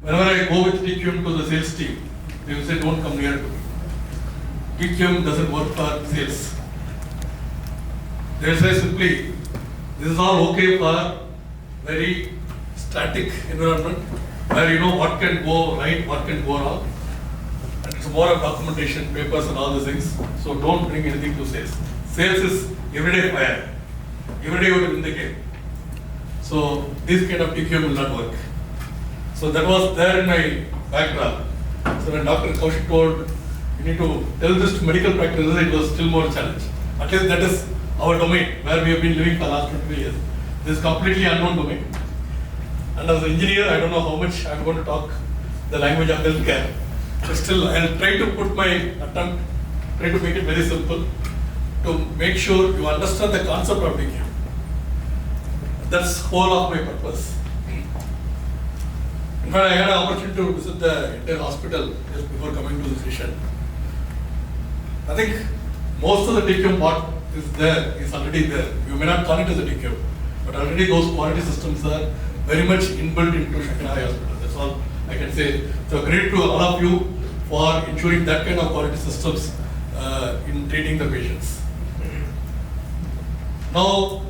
Whenever I go with TQM to the sales team, they will say, don't come near to me. TQM doesn't work for sales. They will say simply, this is all okay for very static environment where you know what can go right, what can go wrong. And it's more of documentation, papers and all these things. So don't bring anything to sales. Sales is everyday fire. Every day you have to win the game. So this kind of TQM will not work. So that was there in my background. So when Dr. Kaushik told, you need to tell this to medical practitioners, it was still more challenge. At least that is our domain, where we have been living for the last 20 years. This is completely unknown domain. And as an engineer, I don't know how much I'm going to talk the language of healthcare. But still, I'll try to put my attempt, try to make it very simple, to make sure you understand the concept of TQM. That's whole of my purpose. In fact, I had an opportunity to visit the entire hospital just before coming to the session. I think most of the TQM part is there, is already there. You may not call it as a TQM, but already those quality systems are very much inbuilt into Sankara Eye Hospital. That's all I can say. So credit to all of you for ensuring that kind of quality systems in treating the patients. Now,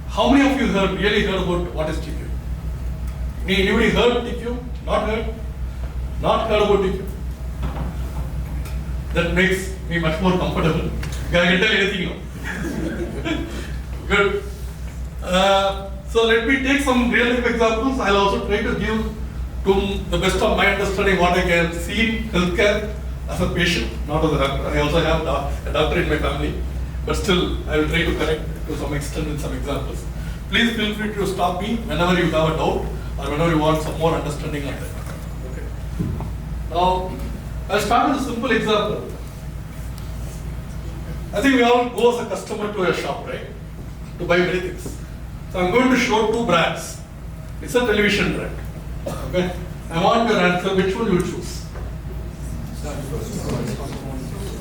how many of you have really heard about what is TQM? Anybody heard TQM? Not heard? Not heard about TQM? That makes me much more comfortable. I can tell anything now. Good. So let me take some real life examples. I'll also try to give to the best of my understanding what I can see in healthcare as a patient, not as a doctor. I also have a doctor in my family, but still I will try to correct to some extent with some examples. Please feel free to stop me whenever you have a doubt or whenever you want some more understanding on that. Okay. Now, I'll start with a simple example. I think we all go as a customer to a shop, right? To buy many things. So I'm going to show two brands. It's a television brand. Okay. I want your answer. Which one you will choose?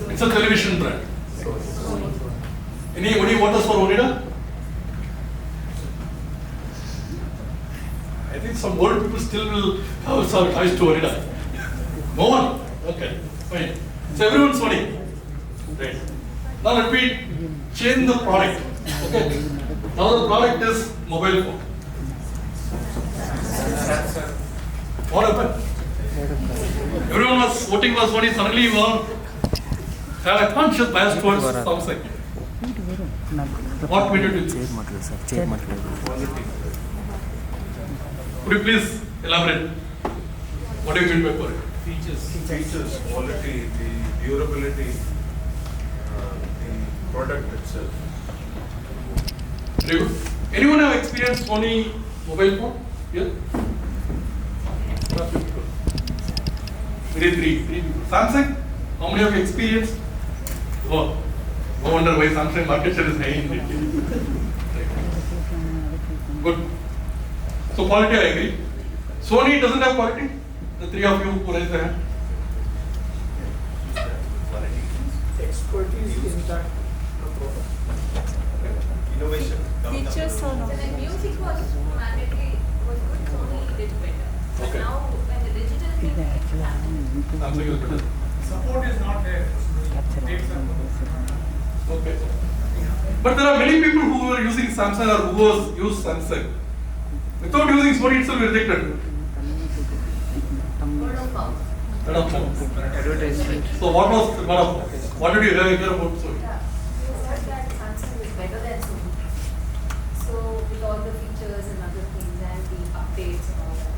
It's a television brand. Anybody voters for Onida? I think some old people still will have some ties to Onida. No one? Okay, fine. So everyone's voting. Right. Now let me change the product. Okay. Now the product is mobile phone. What happened? Everyone was voting was voting, suddenly you all had a conscious bias towards Samsung. What made you do this? Could you please elaborate? What do you mean by quality? Features, quality, the durability, the product itself. Very good. Anyone have experienced Sony mobile phone? Yeah? Three people. Samsung? How many have you experienced? Oh, no wonder why Samsung market share is high in India. Good. So quality I agree. Sony doesn't have quality? The three of you who raise their hand. Expertise in that innovation. Features or no? So when music was mandatory, was good, Sony did better. But Okay. now when the digital thing is happening, Samsung is better. Support is not there. Takes a Okay. But there are many people who are using Samsung or who was used Samsung. Without using Sony itself rejected. word of mouth. Word of mouth. Advertisement. So what was word of mouth? What did you hear about Sony? Yeah, you heard that Samsung is better than Sony. So with all the features and other things and the updates and all that.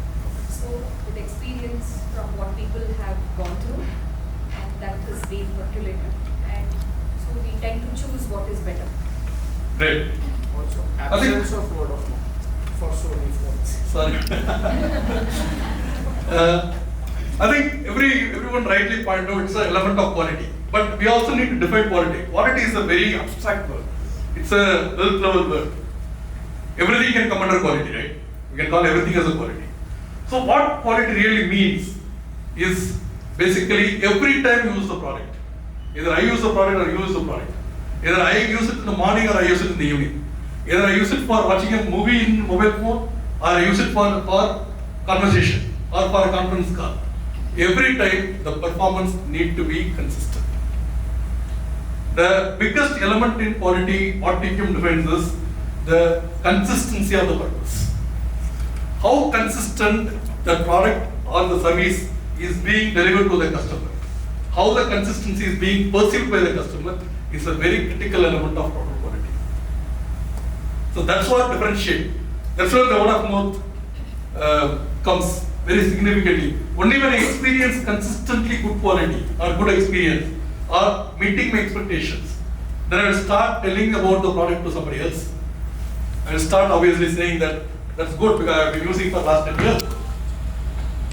So with experience from what people have gone through and that is being percolated, and so we tend to choose what is better. Great. Also, I think- absence of word of mouth for Sony phones. Sorry. I think everyone rightly pointed out it's an element of quality. But we also need to define quality. Quality is a very abstract word. It's a level word. Everything can come under quality, right? We can call everything as a quality. So what quality really means is basically every time you use the product. Either I use the product or you use the product. Either I use it in the morning or I use it in the evening. Either I use it for watching a movie in mobile phone or I use it for conversation. or for a conference car, every time the performance need to be consistent. The biggest element in quality, what TQM defines is the consistency of the purpose. How consistent the product or the service is being delivered to the customer, how the consistency is being perceived by the customer is a very critical element of product quality. So that's what differentiates. That's where the word of mouth comes very significantly. Only when I experience consistently good quality or good experience or meeting my expectations, then I will start telling about the product to somebody else. I will start obviously saying that that's good because I have been using it for last 10 years.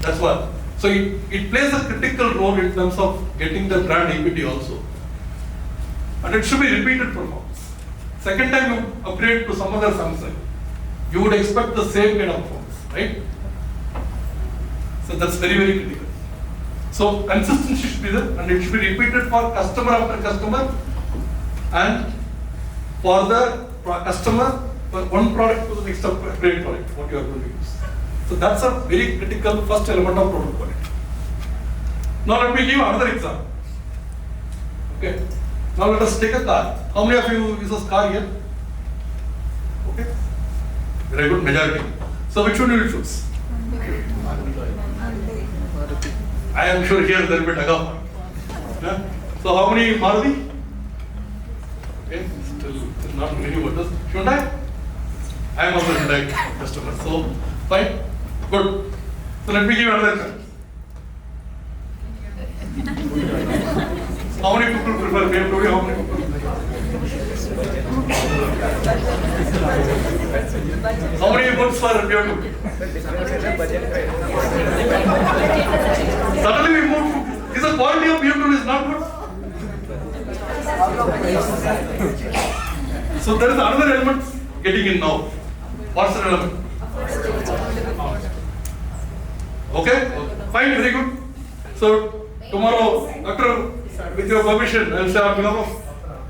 That's what. So it plays a critical role in terms of getting the brand equity also. And it should be repeated performance. Second time you upgrade to some other Samsung, you would expect the same kind of performance, right? So that's very, very critical. So consistency should be there and it should be repeated for customer after customer and for the customer, for one product to the next upgrade product, what you are going to use. So that's a very critical first element of product quality. Now let me give another example. Okay. Now let us take a car. How many of you use a car here? Okay. Very good majority. So which one you will choose? I am sure here there will be Taga. Yeah? So how many Maruti? Okay, still not many voters. Hyundai? I am also Hyundai customer. So fine, good. So let me give another car. How many people prefer BMW? How many people? How many votes for BMW? Suddenly we move. Is the quality of BMW is not good? So there is another element getting in now. What's the element? Okay, fine, very good. So tomorrow, Doctor, with your permission, I will say on behalf of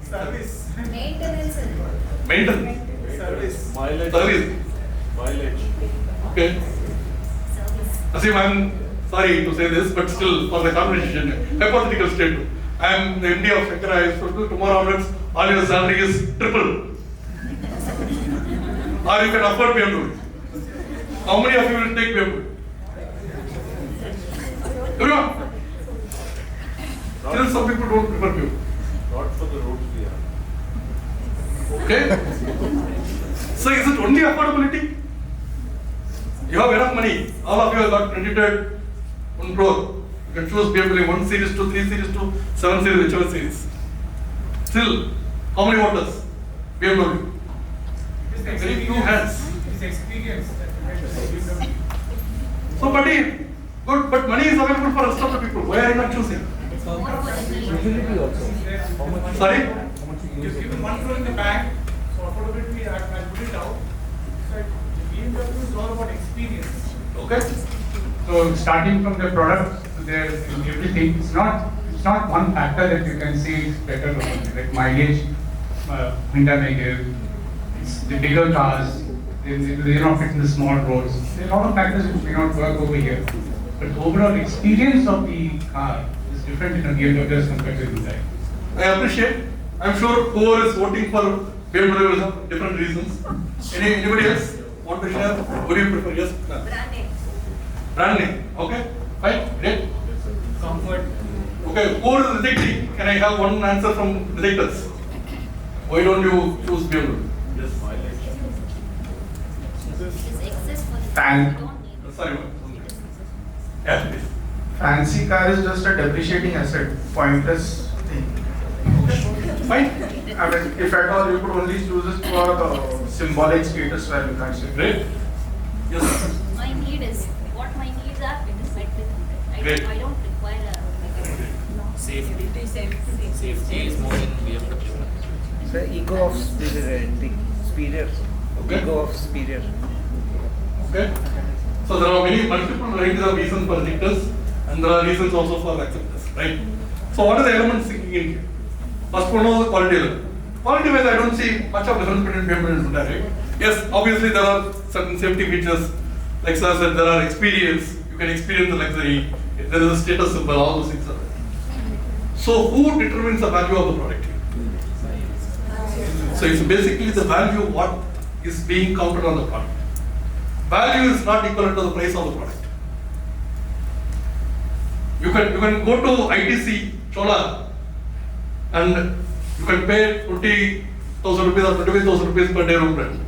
Service. Maintenance and maintenance. Service. Service. Mileage. Okay. Asim, I am sorry to say this, but still for the conversation, hypothetical statement. I am the MD of Sankara Eye Foundation. Tomorrow onwards, all your salary is triple. Or you can afford BMW. How many of you will take BMW? Everyone. Still some people don't prefer BMW. Not for the roads we have. Okay? So is it only affordability? You have enough money. All of you have got credited 1 crore. You can choose BMW 1 series to 3 series to 7 series, whichever series. Still, how many voters? BMW. It's the Very few hands. It's experience that you So, buddy, good, but money is available for rest of the people. Why are you not choosing? Sorry? You've given 1 crore in the bank, so affordability, I put it out. So BMW is all about experience. Okay. So starting from the product, there everything. It's not one factor that you can say is better or something, like mileage. Honda may give. It's the bigger cars. They not fit in the small roads. There are a lot of factors which may not work over here. But overall experience of the car is different in a BMW as compared to Hyundai. I appreciate. I'm sure whoever is voting for BMW will have different reasons. Anybody else want to share? What do you prefer? Yes? No. brand name. Brand name. Okay. Fine. Great. Comfort. Okay. Who is rejecting? Can I have one answer from rejectors? Why don't you choose BMW? Yes. Is excess for the Fan. you don't need. Sorry. Yeah, please. Fancy car is just a depreciating asset, pointless thing. Fine. I mean, if at all you could only choose it for the symbolic status value, can't you? Great. Yes. My need is what my needs are. It is met with it. Great. I don't require a Safety is more in BMW. The ego of superior. Okay. Ego of superior. Okay. So there are multiple varieties of reasons for rejectors and there are reasons also for acceptors, right? So what are the elements sinking in here? First one was the quality element. Quality wise, I don't see much of difference between BMW and Hyundai, right? Yes, obviously there are certain safety features. Like sir said, there are experience. you can experience the luxury, there is a status symbol, all those things are there. So who determines the value of the product? So it's basically the value what is being counted on the product. Value is not equivalent to the price of the product. You can go to ITC Chola and you can pay 20,000 rupees or 25,000 rupees per day room rent.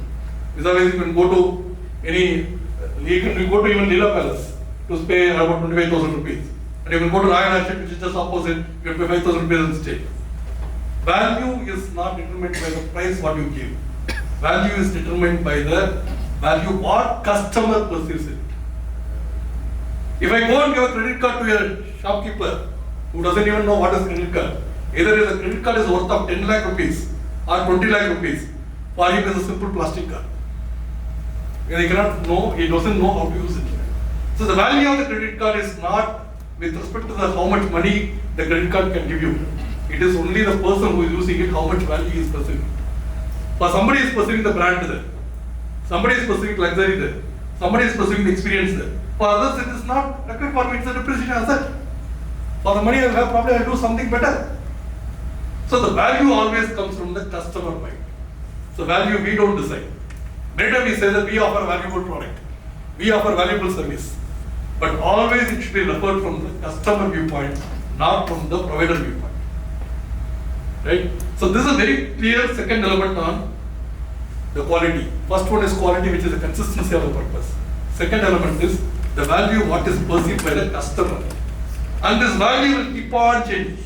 Otherwise, you can go to you can go to even Leela Palace to pay about 25,000 rupees. And you can go to Ryan Archit, which is just opposite, you can pay 5,000 rupees and stay. Value is not determined by the price what you give. Value is determined by the value what customer perceives it. If I go and give a credit card to a shopkeeper who doesn't even know what is credit card, either the credit card is worth of 10 lakh rupees or 20 lakh rupees, for him is a simple plastic card. He cannot know, he doesn't know how to use it. So the value of the credit card is not with respect to how much money the credit card can give you. It is only the person who is using it, how much value he is perceiving. For somebody is perceiving the brand there, somebody is perceiving luxury there, somebody is perceiving the experience there. For others, it is not required for me, it's a depreciation asset. For the money I have, probably I'll do something better. So the value always comes from the customer mind. So value we don't decide. Later we say that we offer valuable product, we offer valuable service. But always it should be referred from the customer viewpoint, not from the provider viewpoint. Right? So this is a very clear second element on the quality. First one is quality, which is the consistency of the purpose. Second element is the value what is perceived by the customer. And this value will keep on changing.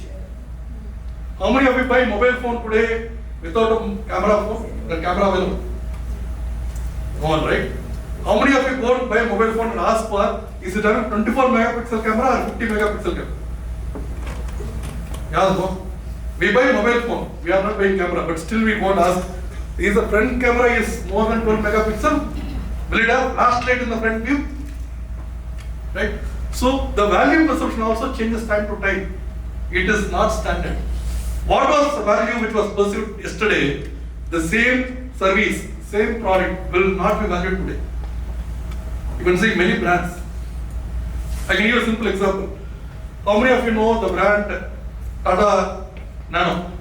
How many of you buy mobile phone today without a camera phone? The camera available? No one, right? How many of you go and buy a mobile phone and ask for, is it having 24 megapixel camera or 50 megapixel camera? Yeah, no. We buy mobile phone, we are not buying camera, but still we go and ask, is the front camera is more than 12 megapixel? Will it have flashlight in the front view? Right? So the value perception also changes time to time. It is not standard. What was the value which was perceived yesterday? The same service, same product will not be valued today. You can see many brands. I can give you a simple example. How many of you know the brand Tata Nano?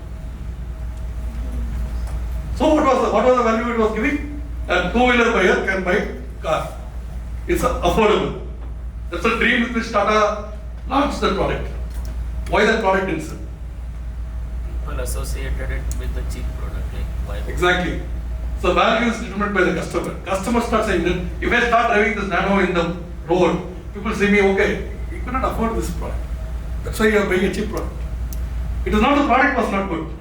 So what was the value it was giving? A two-wheeler buyer can buy car. It's affordable. That's a dream with which Tata launched the product. Why that product itself? People associated it with the cheap product. Like why? Exactly. So value is determined by the customer. Customer starts saying that if I start driving this Nano in the road, people say me, okay, you cannot afford this product. That's why you are buying a cheap product. It is not the product was not good.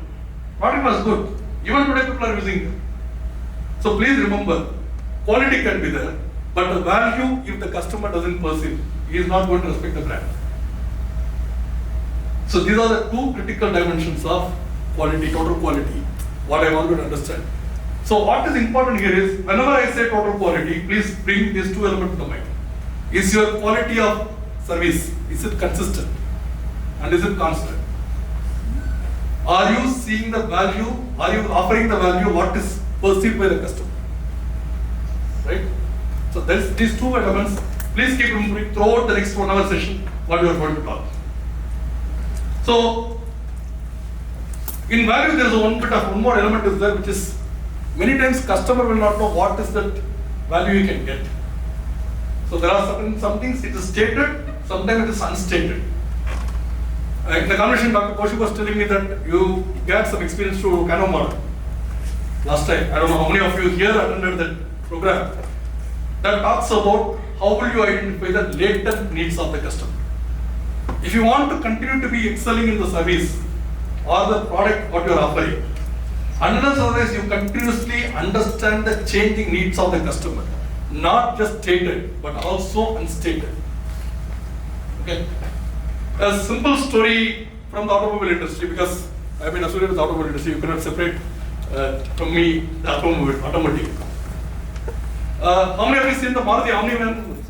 Product was good. Even today people are using it. So please remember, quality can be there, but the value, if the customer doesn't perceive, he is not going to respect the brand. So these are the two critical dimensions of quality, total quality, what I want you to understand. So what is important here is, whenever I say total quality, please bring these two elements to mind. Is your quality of service, is it consistent? And is it constant? Are you seeing the value? Are you offering the value what is perceived by the customer? Right? So there's these two elements. Please keep remembering throughout the next 1 hour session what we are going to talk. So in value there is one more element is there, which is many times customer will not know what is that value you can get. So there are some things it is stated, sometimes it is unstated. In the conversation, Dr. Kaushik was telling me that you get some experience to Kano model last time. I don't know how many of you here attended that program. That talks about how will you identify the latent needs of the customer. If you want to continue to be excelling in the service or the product what you are offering, unless otherwise you continuously understand the changing needs of the customer, not just stated but also unstated. Okay. A simple story from the automobile industry, because I've been associated with the automobile industry, you cannot separate from me the automotive. How many of you seen the Maruti Omni van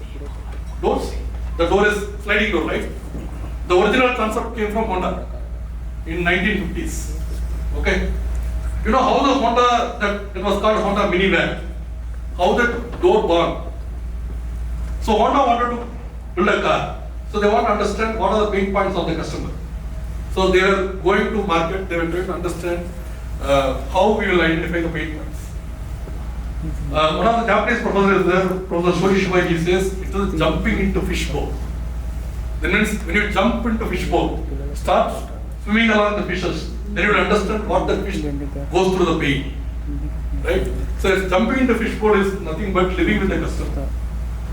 doors? The door is sliding door, right? The original concept came from Honda in 1950s. Okay. You know how the Honda, that was called Honda minivan, how that door born. So Honda wanted to build a car. So they want to understand what are the pain points of the customer. So they are going to market, they are trying to understand how we will identify the pain points. One of the Japanese professors there, Professor Sorishima, he says it is jumping into fishbowl. That means when you jump into fishbowl, start swimming along the fishes, then you will understand what the fish goes through the pain. Right? So jumping into fishbowl is nothing but living with the customer.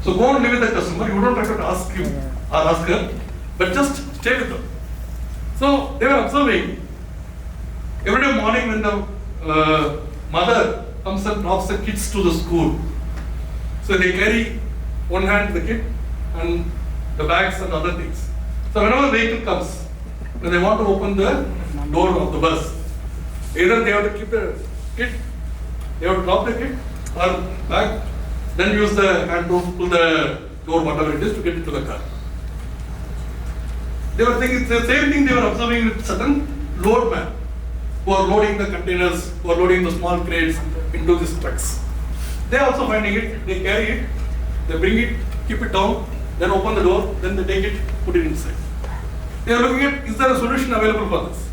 So go and live with the customer, you don't have to ask him or ask her, but just stay with them. So they were observing every day morning when the mother comes and drops the kids to the school. So they carry one hand the kid and the bags and other things. So whenever the vehicle comes, when they want to open the door of the bus, either they have to keep the kid, they have to drop the kid or bag, then use the hand to pull the door, whatever it is, to get into the car. They were thinking the same thing they were observing with certain loadmen who are loading the containers, who are loading the small crates into these trucks. They are also finding it, they carry it, they bring it, keep it down, then open the door, then they take it, put it inside. They are looking at, is there a solution available for this?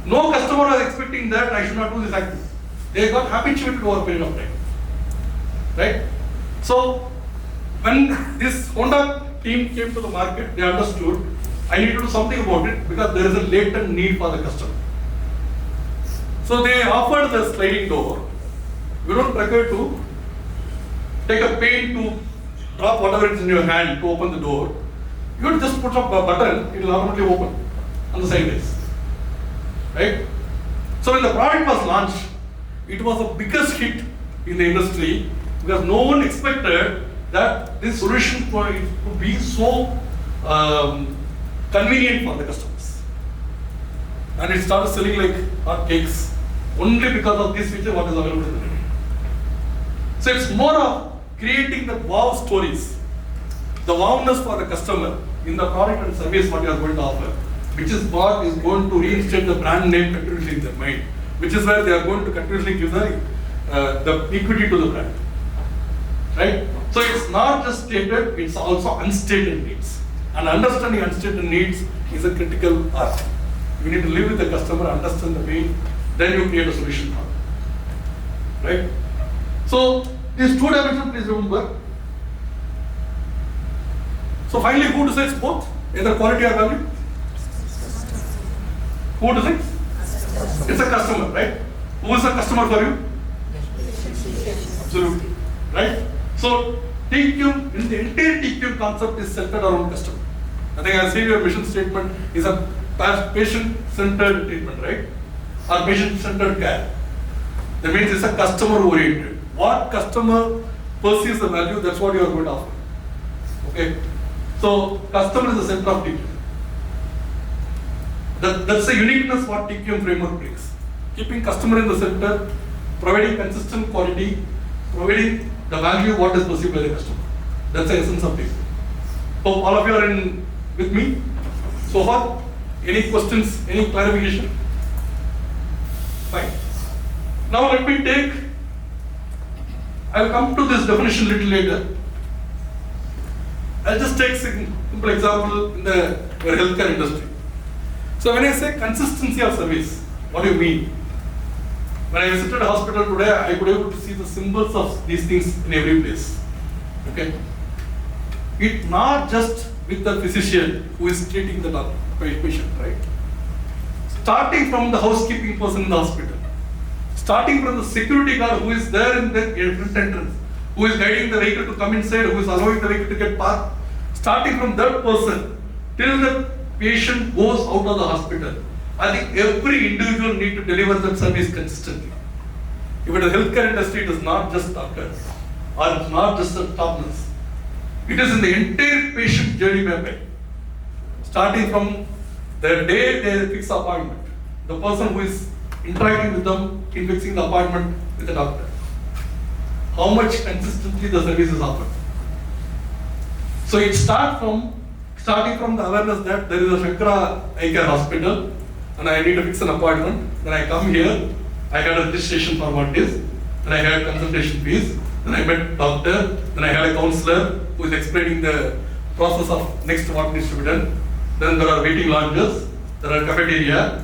No customer was expecting that I should not do this activity. They got habituated over a period of time. Right? So, when this Honda team came to the market, they understood I need to do something about it because there is a latent need for the customer. So they offered the sliding door. You don't require to take a pain to drop whatever is in your hand to open the door. You just put up a button, it will automatically open on the sideways. Right? So when the product was launched, it was the biggest hit in the industry because no one expected that this solution would be so convenient for the customers. And it started selling like hot cakes only because of this feature what is available in the market. So it's more of creating the wow stories, the wowness for the customer in the product and service what you are going to offer, which is what is going to reinstate the brand name continuously in their mind, which is where they are going to continuously give the equity to the brand. Right? So it's not just stated, it's also unstated needs. And understanding unstated needs is a critical part. You need to live with the customer, understand the pain, then you create a solution for them. Right? So these two dimensions, please remember. So finally, who decides both? Either quality or value? Who decides? It's a customer, right? Who is a customer for you? Absolutely. Right? So TQM, in the entire TQM concept is centered around customer. I think I say your mission statement is a patient-centered treatment, right? Or patient-centered care. That means it's a customer-oriented. What customer perceives the value, that's what you are going to offer. Okay? So customer is the center of TQM. That's the uniqueness what TQM framework brings. Keeping customer in the center, providing consistent quality, providing the value what is perceived by the customer. That's the essence of TQM. Hope all of you are in with me so far. Any questions, any clarification? Fine. Now let me take, I'll come to this definition little later. I'll just take a simple example in the healthcare industry. So when I say consistency of service, what do you mean? When I visited a hospital today, I could able to see the symbols of these things in every place. Okay? It's not just with the physician who is treating the patient, right? Starting from the housekeeping person in the hospital, starting from the security guard who is there in the front entrance, who is guiding the vehicle to come inside, who is allowing the vehicle to get parked, starting from that person till the patient goes out of the hospital. I think every individual need to deliver that service consistently. If it is healthcare industry, it is not just doctors or it's not just the top nurse. It is in the entire patient journey mapping. Starting from the day they fix the appointment, the person who is interacting with them in fixing the appointment with the doctor. How much consistently the service is offered. So it starting from the awareness that there is a Sankara Eye Hospital and I need to fix an appointment. Then I come here, I had a registration formalities, then I had consultation fees, then I met doctor, then I had a counselor who is explaining the process of next what needs to be done. Then there are waiting lounges, there are cafeteria,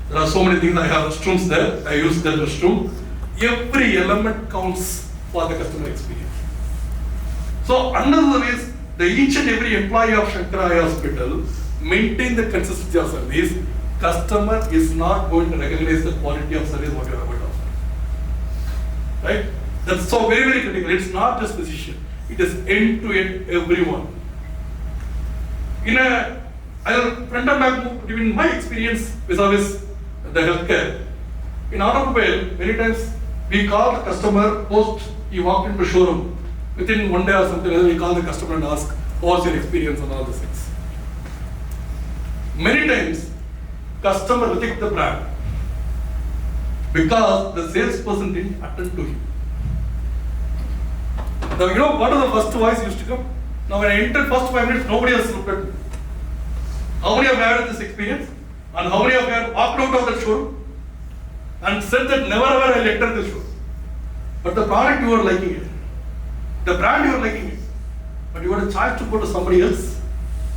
there are so many things. I have restrooms there, I use that restroom. Every element counts for the customer experience. So another is the each and every employee of Sankara Eye Hospital maintain the consistency of service. Customer is not going to recognize the quality of service what you are about to offer. Right? That's so very, very critical. It's not just physician. It is end to end everyone. I'll front and back given my experience with service the healthcare. In automobile, many times we call the customer post he walked into the showroom. Within one day or something, we call the customer and ask, what's your experience and all these things. Many times, customer reject the brand because the salesperson didn't attend to him. Now, you know what are the first voice used to come? Now, when I entered first 5 minutes, nobody else looked at me. How many of you have had this experience? And how many of you have walked out of the showroom and said that never ever I'll enter this showroom? But the product you are liking it, the brand you are liking it, but you had a choice to go to somebody else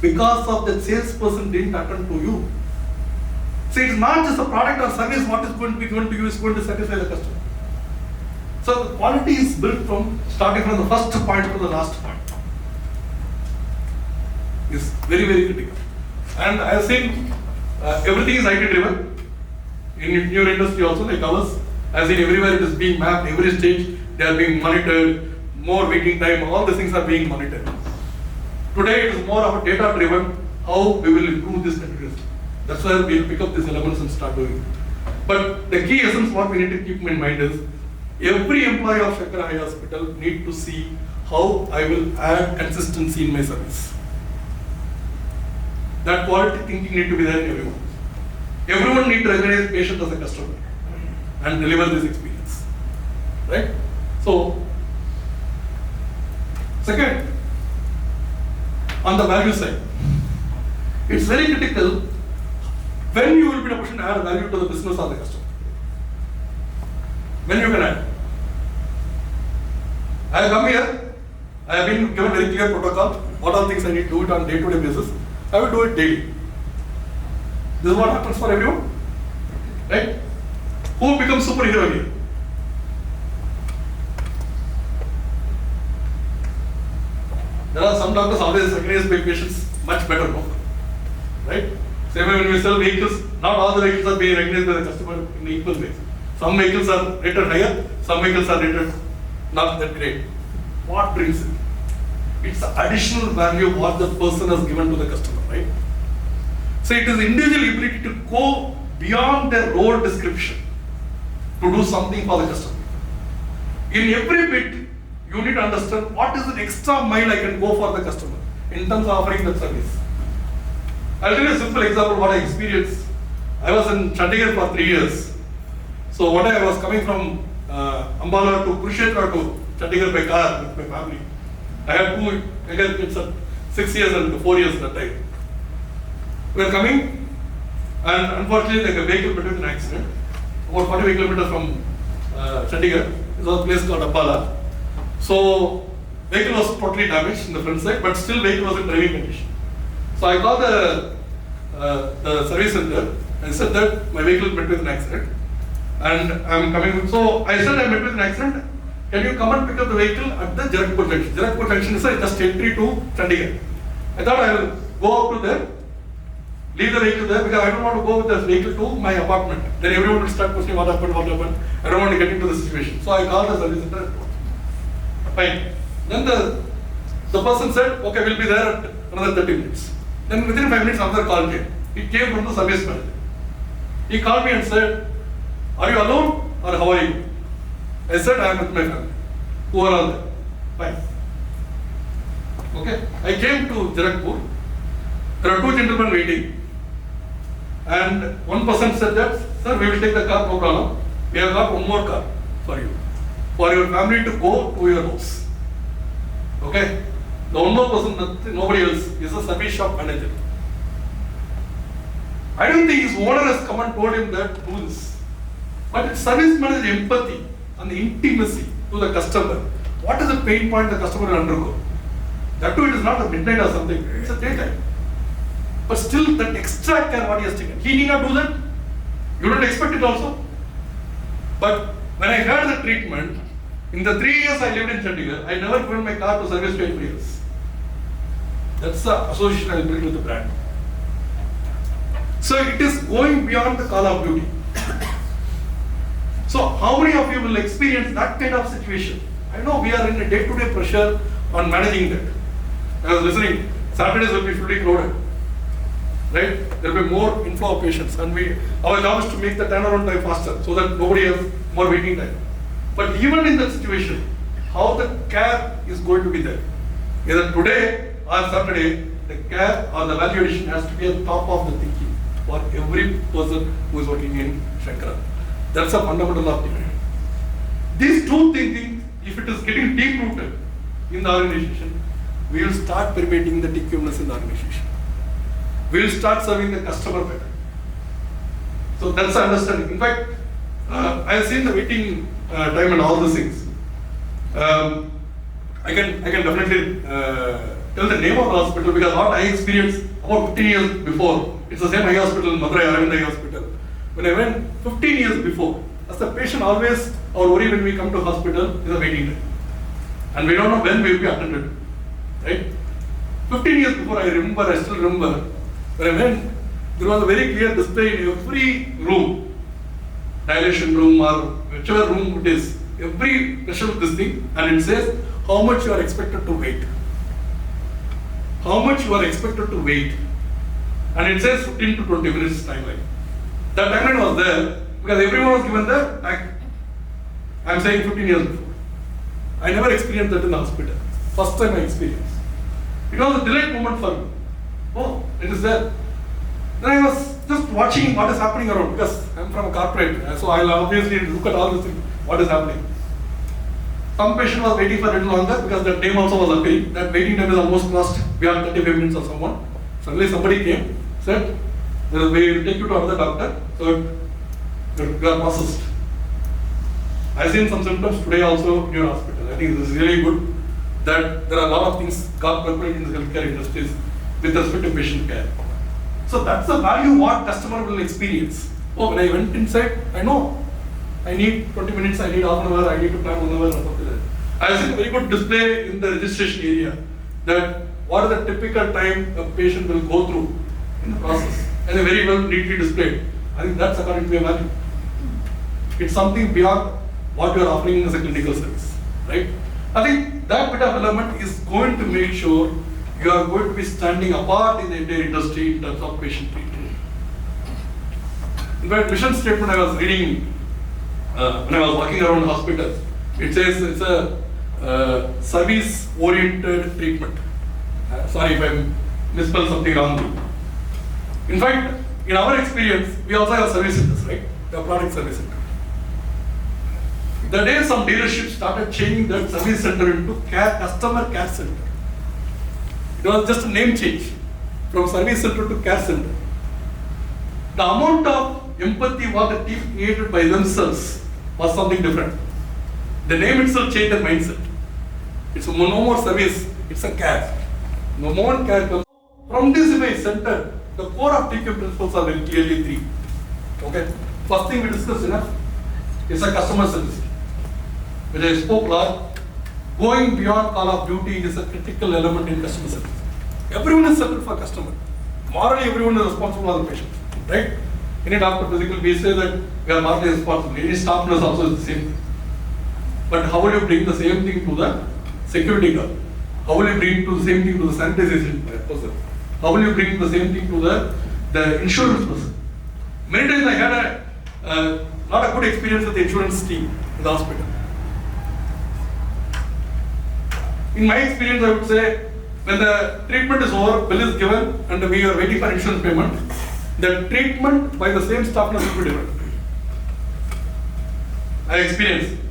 because of the salesperson didn't attend to you. See, it's not just a product or service what is going to be given to you is going to satisfy the customer. So the quality is built from starting from the first point to the last point. It's very, very critical. And I have seen everything is IT driven. In your industry also, like ours, I have seen everywhere it is being mapped, every stage they are being monitored, more waiting time, all these things are being monitored. Today it is more of a data driven, how we will improve this continuously. That's why we will pick up these elements and start doing it. But the key essence what we need to keep in mind is, every employee of Sankara Eye Hospital need to see how I will add consistency in my service. That quality thinking need to be there in everyone. Everyone need to recognize patient as a customer and deliver this experience. Right? So, second, on the value side, it's very critical when you will be in a position to add value to the business or the customer. When you can add. I have come here, I have been given very clear protocol, what all things I need to do it on day-to-day basis. I will do it daily. This is what happens for everyone. Right? Who becomes superhero here? There are some doctors always recognize by patients much better work. Right? Same way when we sell vehicles, not all the vehicles are being recognized by the customer in equal ways. Some vehicles are rated higher, some vehicles are rated not that great. What brings it? It's the additional value what the person has given to the customer, right? So it is individual ability to go beyond their role description to do something for the customer. In every bit, you need to understand what is the extra mile I can go for the customer in terms of offering that service. I'll tell you a simple example what I experienced. I was in Chandigarh for 3 years. So one day I was coming from Ambala to Kurukshetra to Chandigarh by car with my family. I had 2 younger kids at 6 years and 4 years at that time. We were coming and unfortunately like a vehicle met with an accident. About 40 kilometers from Chandigarh. It was a place called Ambala. So vehicle was totally damaged in the front side, but still vehicle was in driving condition. So I called the service center and said that my vehicle met with an accident and I am coming. So I said I met with an accident. Can you come and pick up the vehicle at the Jarakpur junction? Jarakpur junction is just entry to Chandigarh. I thought I will go up to there, leave the vehicle there because I don't want to go with the vehicle to my apartment. Then everyone will start questioning what happened, what happened. I don't want to get into the situation. So I called the service center. Fine. Then the person said, okay, we'll be there at another 30 minutes. Then within 5 minutes, another call came. It came from the service manager. He called me and said, are you alone or how are you? I said, I am with my family. Who are all there? Fine. Okay. I came to Jarakpur. There are 2 gentlemen waiting. And one person said that, sir, we will take the car, no problem. We have got one more car for you. For your family to go to your house. Okay? The one more person, nobody else, is a service shop manager. I don't think his owner has come and told him that do this. But it's service manager empathy and the intimacy to the customer. What is the pain point the customer will undergo? That too, it is not a midnight or something, it's a daytime. But still, that extra care what he has taken. He need not do that. You don't expect it also. But when I heard the treatment, in the 3 years I lived in Chandigarh, I never given my car to service to anybody else. That's the association I built with the brand. So it is going beyond the call of duty. So how many of you will experience that kind of situation? I know we are in a day-to-day pressure on managing that. I was listening, Saturdays will be fully crowded. Right? There will be more inflow of patients, and our job is to make the turnaround time faster so that nobody has more waiting time. But even in that situation, how the care is going to be there? Either today or Saturday, the care or the value addition has to be at the top of the thinking for every person who is working in Sankara. That's a fundamental of it. These two things, if it is getting deep rooted in the organization, we will start permeating the TQMness in the organization. We will start serving the customer better. So that's the understanding. In fact, I have seen the waiting time and all these things. I can definitely tell the name of the hospital because what I experienced about 15 years before, it's the same eye hospital, Madurai Aravind Eye Hospital. When I went 15 years before, as the patient always, our worry when we come to hospital is a waiting time. And we don't know when we will be attended. Right? 15 years before, I still remember, when I went, there was a very clear display in every room, dilation room or whichever room it is, every special this thing, and it says how much you are expected to wait. How much you are expected to wait. And it says 15 to 20 minutes timeline. That timeline was there because everyone was given the pack. I am saying 15 years before. I never experienced that in the hospital. First time I experienced. It was a delayed moment for me. Oh, it is there. Then I was just watching what is happening around because I am from a corporate, so I will obviously look at all these things, what is happening. Some patient was waiting for a little longer because that name also was appearing. That waiting time is almost crossed beyond 35 minutes or someone. Suddenly somebody came, said, we will take you to another doctor, so you are processed. I have seen some symptoms today also in your hospital. I think this is really good that there are a lot of things God prepared in the healthcare industries with respect to patient care. So that's the value what customer will experience. Oh, when I went inside, I know I need 20 minutes, I need half an hour, I need to plan 1 hour or something like that. I have seen a very good display in the registration area that what is the typical time a patient will go through in the process, and very well neatly displayed. I think that's according to your value. It's something beyond what you are offering as a clinical service, right? I think that bit of element is going to make sure you are going to be standing apart in the entire industry in terms of patient treatment. In fact, mission statement I was reading when I was walking around hospitals, it says it's a service-oriented treatment. Sorry if I misspelled something wrongly. In fact, in our experience, we also have service centers, right? We have product service center. The day some dealerships started changing that service center into customer care center. It was just a name change from service center to care center. The amount of empathy what the team created by themselves was something different. The name itself changed their mindset. It's no more service, it's a care. No more care comes. From this way center, the core of TQ principles are very clearly 3. Okay? First thing we discussed enough is a customer service. Which I spoke lot, going beyond call of duty is a critical element in customer service. Everyone is separate for customer. Morally, everyone is responsible for the patient, right? Any doctor physical, we say that we are morally responsible. Any staff nurse also is the same thing. But how will you bring the same thing to the security guard? How will you bring the same thing to the sanitization person? How will you bring the same thing to the insurance person? Many times I had not a good experience with the insurance team in the hospital. In my experience, I would say, when the treatment is over, bill is given, and we are waiting for insurance payment, the treatment by the same staff nurse will be different. I experienced.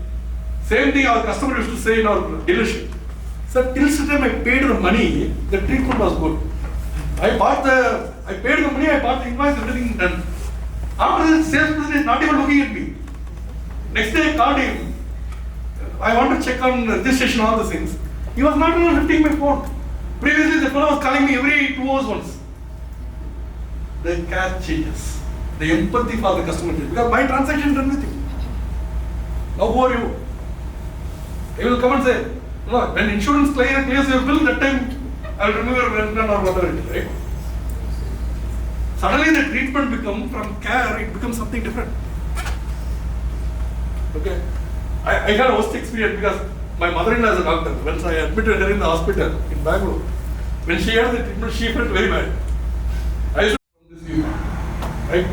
Same thing our customer used to say in our dealership. Sir, till the time I paid the money, the treatment was good. I paid the money, I bought the invoice, everything done. After that, salesperson is not even looking at me. Next day I called him. I want to check on registration, all the things. He was not even lifting my phone. Previously, the fellow was calling me every 2 hours once. The care changes. The empathy for the customer changes. Because my transaction done with you. Now who are you? He will come and say, no, when insurance clears your bill, that time I will remove your rent or whatever it is, right? Suddenly the treatment becomes, from care, it becomes something different. Okay? I had a worst experience because my mother-in-law is a doctor. Once I admitted her in the hospital in Bangalore, when she had the treatment, she felt very bad. I used to from this view, right?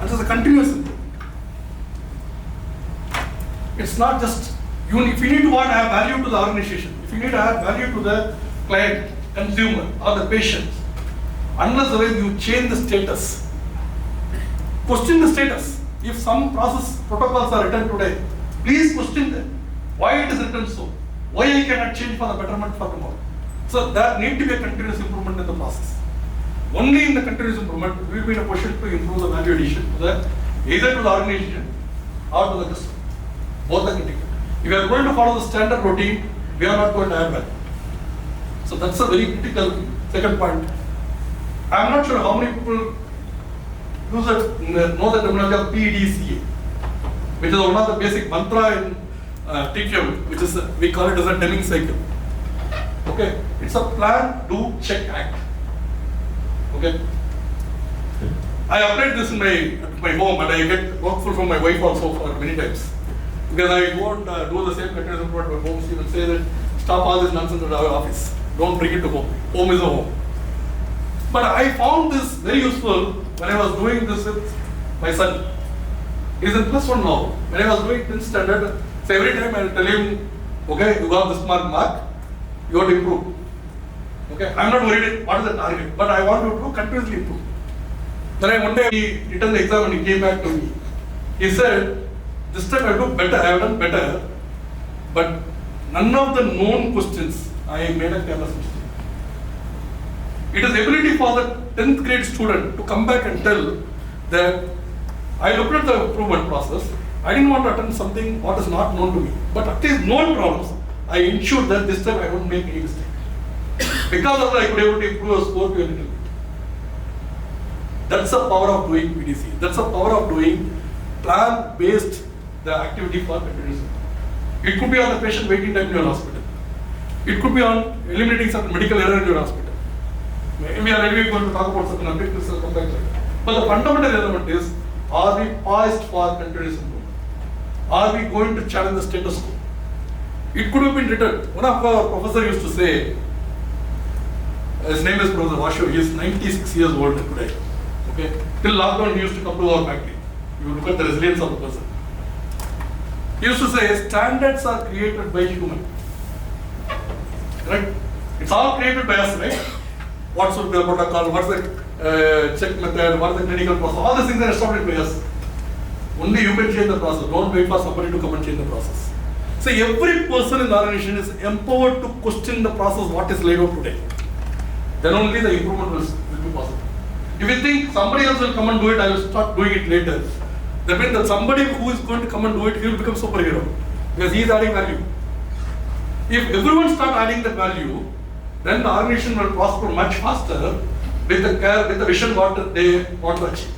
And so it's a continuous improvement. It's not just, if you need to have value to the organization, if you need to have value to the client, consumer, or the patient, unless the way you change the status, question the status. If some process protocols are written today, please question them. Why it is written so? Why I cannot change for the betterment for tomorrow? So there need to be a continuous improvement in the process. Only in the continuous improvement we will be in a position to improve the value addition to the, either to the organization or to the customer. Both are critical. If we are going to follow the standard routine, we are not going to add value. So that's a very critical second point. I am not sure how many people know the terminology of PDCA, which is one of the basic mantra in TQM, which is we call it as a Deming cycle. Okay, it's a plan, do, check, act. Okay, I applied this in my home, and I get workful from my wife also for many times, because I won't do the same continuous improvement at home. She will say that stop all this nonsense at our office. Don't bring it to home. Home is a home. But I found this very useful when I was doing this with my son. He's in +1 now. When I was doing 10th standard, so every time I will tell him, okay, you got this mark, you have to improve. Okay, I'm not worried what is the target, but I want you to continuously improve. Then one day he returned the exam and he came back to me. He said, this time I do better, I have done better, but none of the known questions I made a careless mistake. It is ability for the 10th grade student to come back and tell that I looked at the improvement process, I didn't want to attempt something what is not known to me, but at least known problems, I ensured that this time I won't make any mistake. Because of that, I could be able to improve a score to a little bit. That's the power of doing PDC. That's the power of doing plan-based the activity for continuous improvement. It could be on the patient waiting time in your hospital. It could be on eliminating certain medical error in your hospital. We are anyway going to talk about certain objectives and come back later. But the fundamental element is, are we poised for continuous improvement? Are we going to challenge the status quo? It could have been written. One of our professors used to say, his name is Professor Vasho, he is 96 years old today. Okay? Till lockdown he used to come to our factory. You look at the resilience of the person. He used to say, standards are created by human. Right? It's all created by us, right? What's the protocol, what's the check method, what's the clinical process, all these things are established by us. Only you can change the process, don't wait for somebody to come and change the process. So every person in the organization is empowered to question the process what is laid out today. Then only the improvement will be possible. If you think somebody else will come and do it, I will start doing it later. That means that somebody who is going to come and do it, he will become superhero. Because he is adding value. If everyone start adding that value, then the organization will prosper much faster with the care, with the vision what they want to achieve.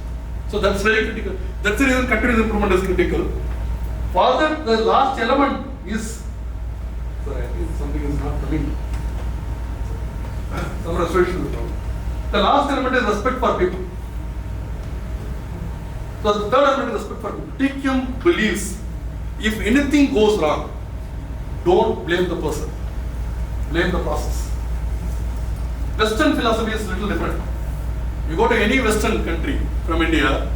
So that's very critical. That's the reason continuous improvement is critical. Further, the last element is, sorry, I think something is not coming. Some restoration is wrong. The last element is respect for people. So the third element is respect for people. TQM believes if anything goes wrong, don't blame the person, blame the process. Western philosophy is a little different. You go to any Western country from India,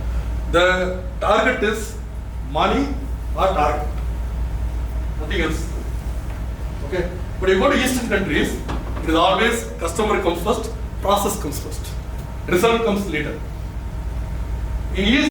the target is money or target, nothing else. Okay, but you go to Eastern countries, it is always customer comes first, process comes first, result comes later. In East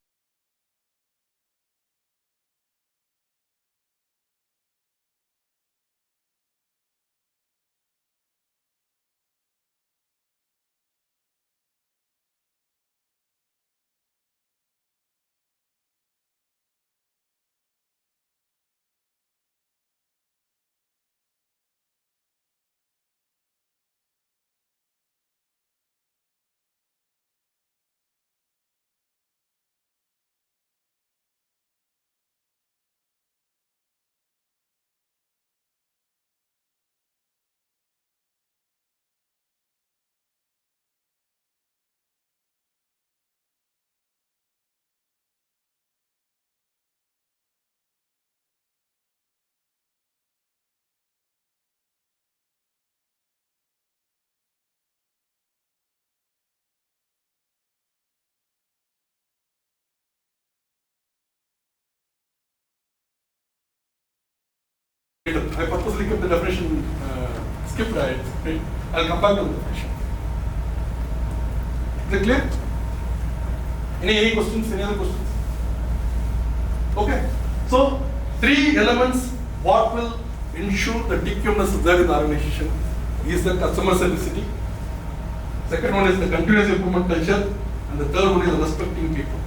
I purposely kept the definition skipped right? I'll come back to the definition. Is it clear? Any questions? Any other questions? Okay. So 3 elements what will ensure the TQMS is there in the organization is the customer centricity. Second one is the continuous improvement culture, and the third one is respecting people.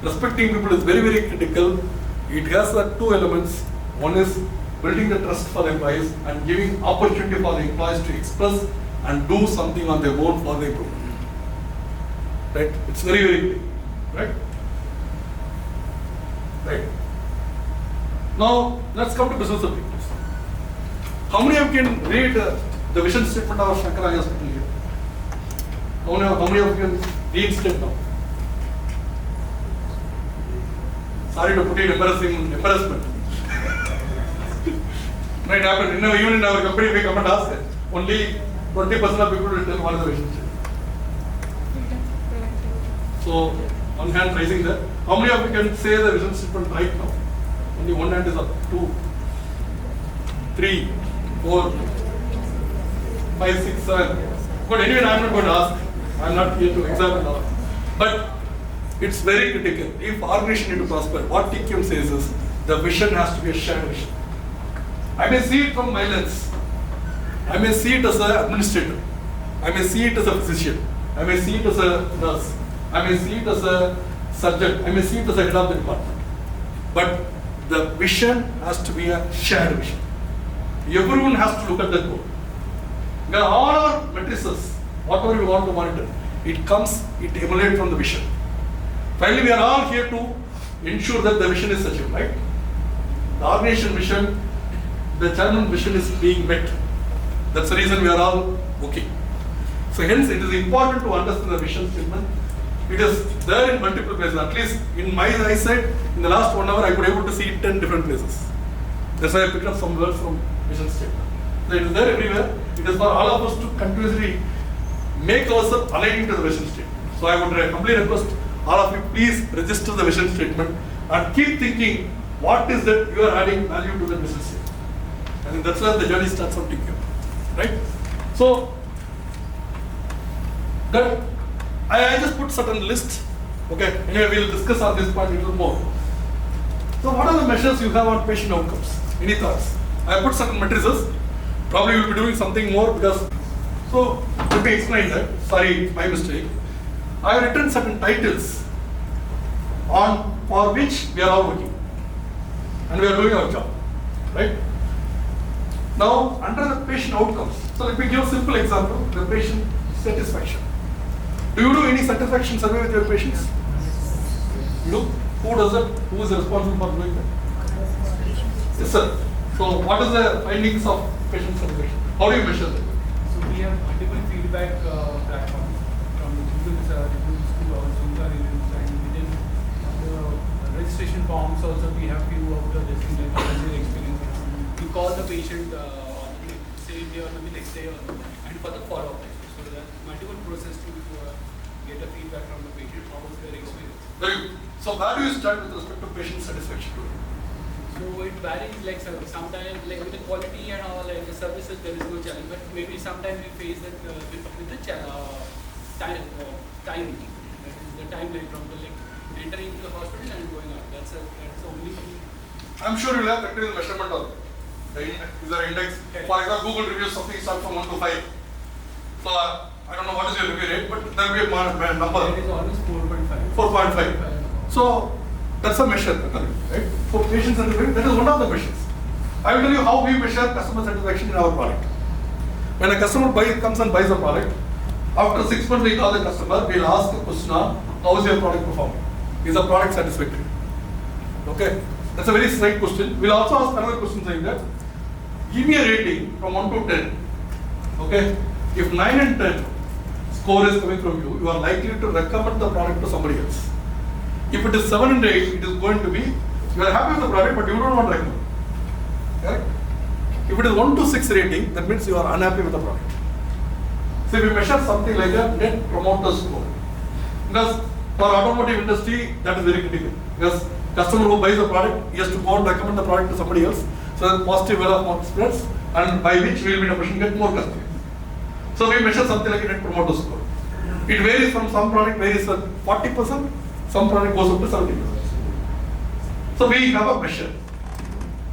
Respecting people is very, very critical. It has the 2 elements. One is building the trust for the employees and giving opportunity for the employees to express and do something on their own for the improvement. Right? It's very, very clear. Right? Right. Now, let's come to business objectives. How many of you can read the vision statement of Sankara Eye Hospital here? How many of you can reinstate now? Sorry to put in embarrassment. Might happen. Even in our company, we come and ask it. Only 20% of people will tell what is the vision statement. So, one hand raising there. How many of you can say the vision statement right now? Only one hand is up. 2, 3, 4, 5, 6, 7. But anyway, I am not going to ask. I am not here to examine all. But it's very critical. If organization need to prosper, what TQM says is the vision has to be a shared vision. I may see it from my lens. I may see it as an administrator. I may see it as a physician. I may see it as a nurse. I may see it as a surgeon. I may see it as a head of the department. But the vision has to be a shared vision. Everyone has to look at that goal. Now all our matrices, whatever we want to monitor, it emanates from the vision. Finally, we are all here to ensure that the vision is achieved, right? The organization vision, the chairman vision is being met. That's the reason we are all working. So hence, it is important to understand the vision statement. It is there in multiple places. At least in my eyesight, in the last 1 hour, I could able to see 10 different places. That's why I picked up some words from vision statement. So it is there everywhere. It is for all of us to continuously make ourselves aligning to the vision statement. So I would humbly request all of you, please register the vision statement and keep thinking what is that you are adding value to the vision statement. I think that's where the journey starts from TQM, right? So that I just put certain list. Okay, anyway, we'll discuss on this part a little more. So what are the measures you have on patient outcomes? Any thoughts? I put certain matrices. Probably we'll be doing something more because. So let me explain that. Sorry, my mistake. I have written certain titles for which we are all working, and we are doing our job, right? Now, under the patient outcomes, so let me give a simple example: the patient satisfaction. Do you do any satisfaction survey with your patients? You do? Who does it? Who is responsible for doing that? Yes, sir. So, what is the findings of patient satisfaction? How do you measure that? So we have multiple feedback platforms from Google reviews to our Sankara reviews, and within the registration forms also we have few of the listing like their experience. We call the patient on the same day or the next day and for the follow-up. So there are multiple processes to get a feedback from the patient, how was their experience. Very good. So where do you start with respect to patient satisfaction? So it varies, like sometimes like with the quality and all like the services there is no challenge, but maybe sometimes we face that with the time, that is the timeline from the like entering the hospital and going out. That's the only thing. I'm sure you'll have continuous measurement of is there index. Okay. For example, Google reviews something starts from 1 to 5. So I don't know what is your review rate, but there will be a number. It is always 4.5. 4.5. So that's a measure, right? For patient satisfaction, that is one of the measures. I will tell you how we measure customer satisfaction in our product. When a customer comes and buys a product, after 6 months we call the customer, we'll ask the question, how is your product performing? Is the product satisfactory? Okay, that's a very straight question. We'll also ask another question saying that, give me a rating from 1 to 10. Okay, if 9 and 10 score is coming from you, you are likely to recommend the product to somebody else. If it is 7 and 8, it is going to be, you are happy with the product, but you don't want to recommend. Correct? If it is 1 to 6 rating, that means you are unhappy with the product. So we measure something like a net promoter score. Because for automotive industry, that is very critical. Because customer who buys the product, he has to go and recommend the product to somebody else. So So positive word of mouth spreads, and by which we will be in a position to get more customers. So we measure something like a net promoter score. It varies from some product varies at 40%, some product goes up to 70%. So we have a measure,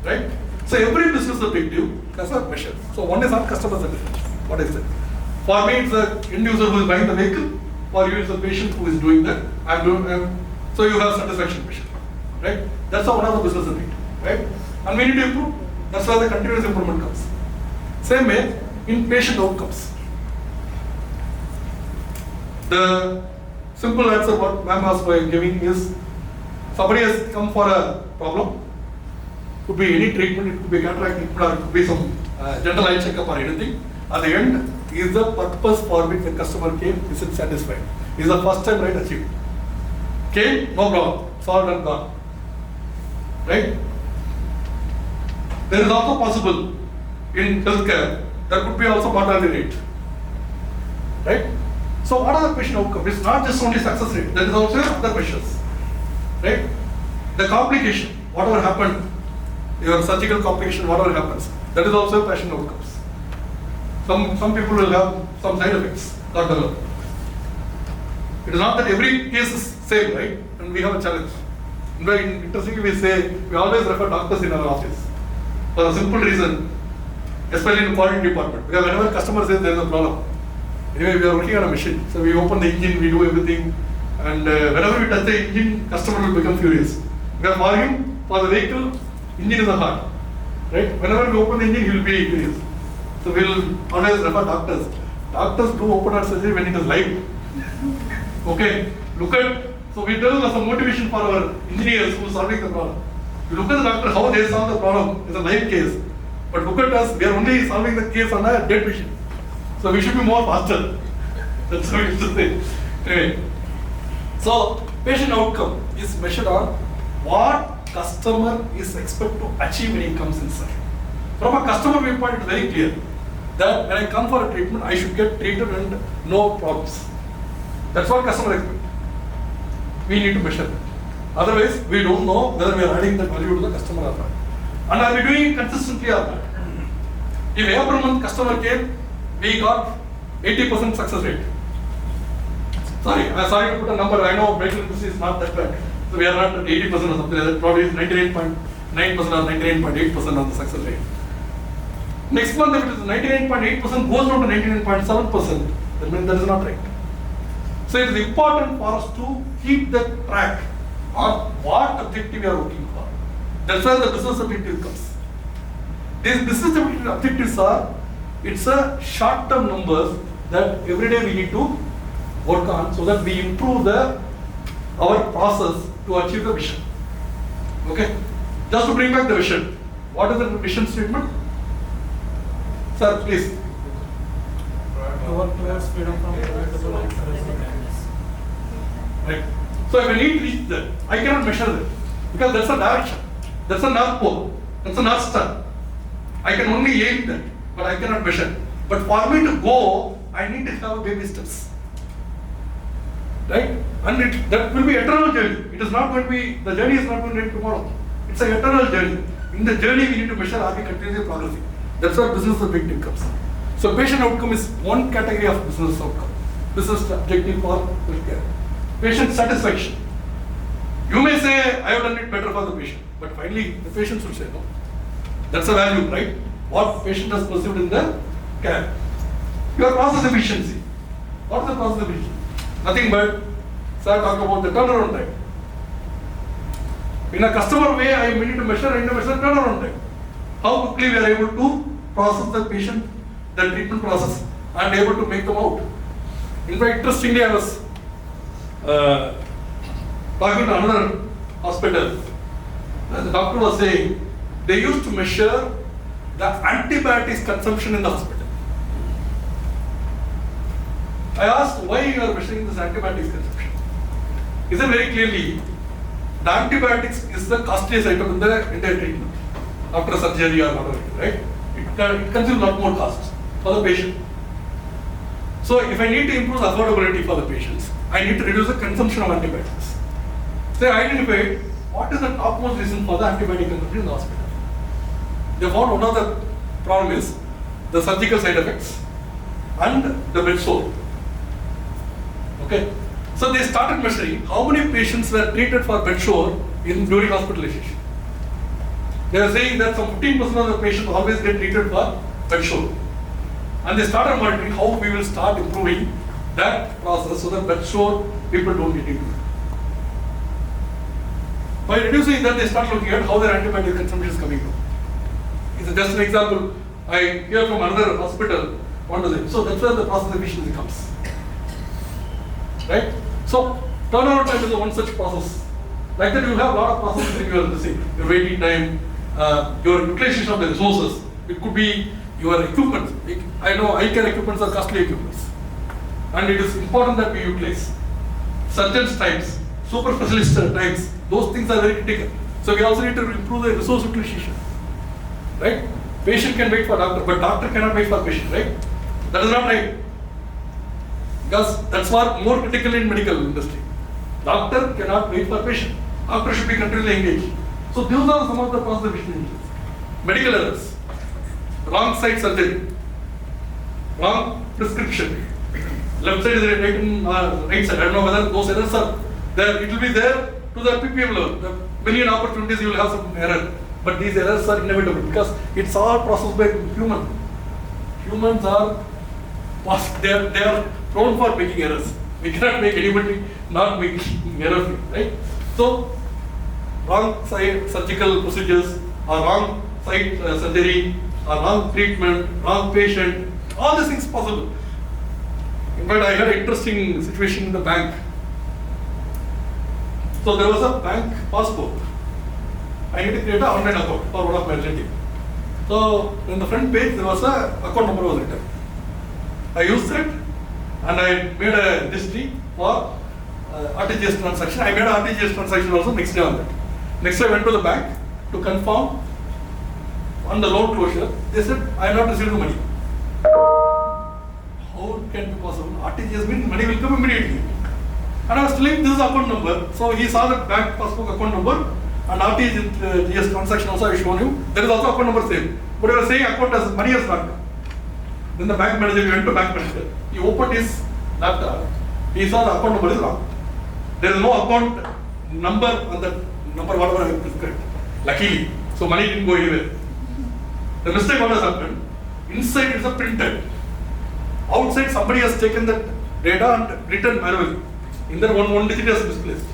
right? So every business objective has a measure. So one is on customer satisfaction. What is it? For me, it's the end user who is buying the vehicle. For you, it's the patient who is doing that. So you have satisfaction measure, right? That's how one of the business objective, right? And we need to improve. That's why the continuous improvement comes. Same way in patient outcomes. The simple answer what ma'am was giving is somebody has come for a problem. Could be any treatment, it could be cataract treatment, or it could be some general eye checkup or anything. At the end, is the purpose for which the customer came, is it satisfied? Is the first time right achieved? Came, no problem, solved and gone. Right? There is also possible in healthcare, there could be also mortality rate. Right? So what are the patient outcomes? It's not just only success rate, there is also other measures. Right? The complication, whatever happened, your surgical complication, whatever happens, that is also patient outcomes. Some people will have some side effects, not develop. It is not that every case is same, right? And we have a challenge. In fact, interestingly, we always refer doctors in our office for a simple reason, especially in quality department. Because whenever customer says there is a problem, anyway, we are working on a machine, so we open the engine, we do everything, and whenever we touch the engine, customer will become furious. Because for him, for the vehicle, engine is the heart, right? Whenever we open the engine, he will be furious. So we will always refer doctors. Doctors do open heart surgery when it is live. Okay, look at, so we tell some motivation for our engineers who are solving the problem. You look at the doctor, how they solve the problem is a live case. But look at us, we are only solving the case on a dead machine. So we should be more faster. That's what we should say. Anyway, so patient outcome is measured on what customer is expected to achieve when he comes inside. From a customer viewpoint, it's very clear that when I come for a treatment, I should get treated and no problems. That's what customer expects. We need to measure that. Otherwise, we don't know whether we are adding the value to the customer or not. And are we doing it consistently or not? If every month customer came, we got 80% success rate. Sorry to put a number. I know medical industry is not that bad. So we are not at 80% or something like that. Probably 99.9% or 99.8% of the success rate. Next month, if it is 99.8% goes down to 99.7%, that means that is not right. So it is important for us to keep the track on what objective we are working for. That's where the business objective comes. These business objectives are, it's a short-term numbers that every day we need to work on so that we improve our process to achieve the vision. Okay? Just to bring back the vision. What is the vision statement? Sir, please. To work towards freedom from preventable and progressive blindness. Right. So if I need to reach that, I cannot measure that because that's a direction. That's a north pole. That's a north star. I can only aim that, but I cannot measure. But for me to go, I need to have baby steps. Right? And that will be eternal journey. It is not going to be, the journey is not going to end tomorrow. It's an eternal journey. In the journey, we need to measure are we continuously progressing. That's where business objective comes. So patient outcome is one category of business outcome. Business objective for healthcare. Patient satisfaction. You may say, I have done it better for the patient, but finally the patient should say no. That's a value, right? What patient has perceived in the care. Your process efficiency. What is the process efficiency? Nothing but, sir, talk about the turnaround time. In a customer way, I need to measure turnaround time. How quickly we are able to process the patient, the treatment process, and able to make them out. In fact, interestingly, I was talking to another hospital. The doctor was saying they used to measure the antibiotics consumption in the hospital. I asked why you are measuring this antibiotics consumption. He said very clearly, the antibiotics is the costliest item in the entire treatment. After surgery or whatever, right? It consumes a lot more cost for the patient. So if I need to improve the affordability for the patients, I need to reduce the consumption of antibiotics. So I identified what is the topmost reason for the antibiotic consumption in the hospital. they found one of the problem is the surgical side effects and the bed sore. Okay, so they started measuring how many patients were treated for bed sore during hospitalization. They were saying that some 15% of the patients always get treated for bed sore. And they started monitoring how we will start improving that process so that bed sore people don't get into it. By reducing that, they start looking at how their antibiotic consumption is coming down. It's just an example. I hear from another hospital, what does it? So that's where the process efficiency comes. Right? So turnaround time is one such process. Like that, you have a lot of processes in your waiting time, your utilization of the resources. It could be your equipment. I know eye care equipments are costly equipments. And it is important that we utilize. Surgeons' times, super specialist times, those things are very critical. So we also need to improve the resource utilization. Right? Patient can wait for doctor, but doctor cannot wait for patient, right? That is not right. Because that's more critical in medical industry. Doctor cannot wait for patient. Doctor should be continually engaged. So those are some of the process efficiencies. Medical errors. Wrong side surgery. Wrong prescription. Left side is written right side. I don't know whether those errors are there. It will be there to the PPM level. The million opportunities you will have some error. But these errors are inevitable because it's all processed by human. Humans are they are prone for making errors. We cannot make anybody not make error free, right? So wrong side surgical procedures or wrong side surgery or wrong treatment, wrong patient, all these things possible. In fact, I had an interesting situation in the bank. So there was a bank passbook. I need to create an online account for one of my relatives. So in the front page there was a account number was written. I used it and I made a history for RTGS transaction. I made an RTGS transaction also next day on that. Next day I went to the bank to confirm on the loan closure. They said I have not received the money. How it can be possible? RTGS means money will come immediately. And I was telling this is account number. So he saw the bank passbook account number. And RTGS transaction also I shown you. There is also account number same. But I was saying account as money has not come. Then the bank manager, we went to bank manager. He opened his laptop. He saw the account number is wrong. There is no account number on the number whatever I have prescribed. Luckily. So money didn't go anywhere. The mistake what has happened, inside is a printed. Outside somebody has taken that data and written manually. In there one digit has misplaced.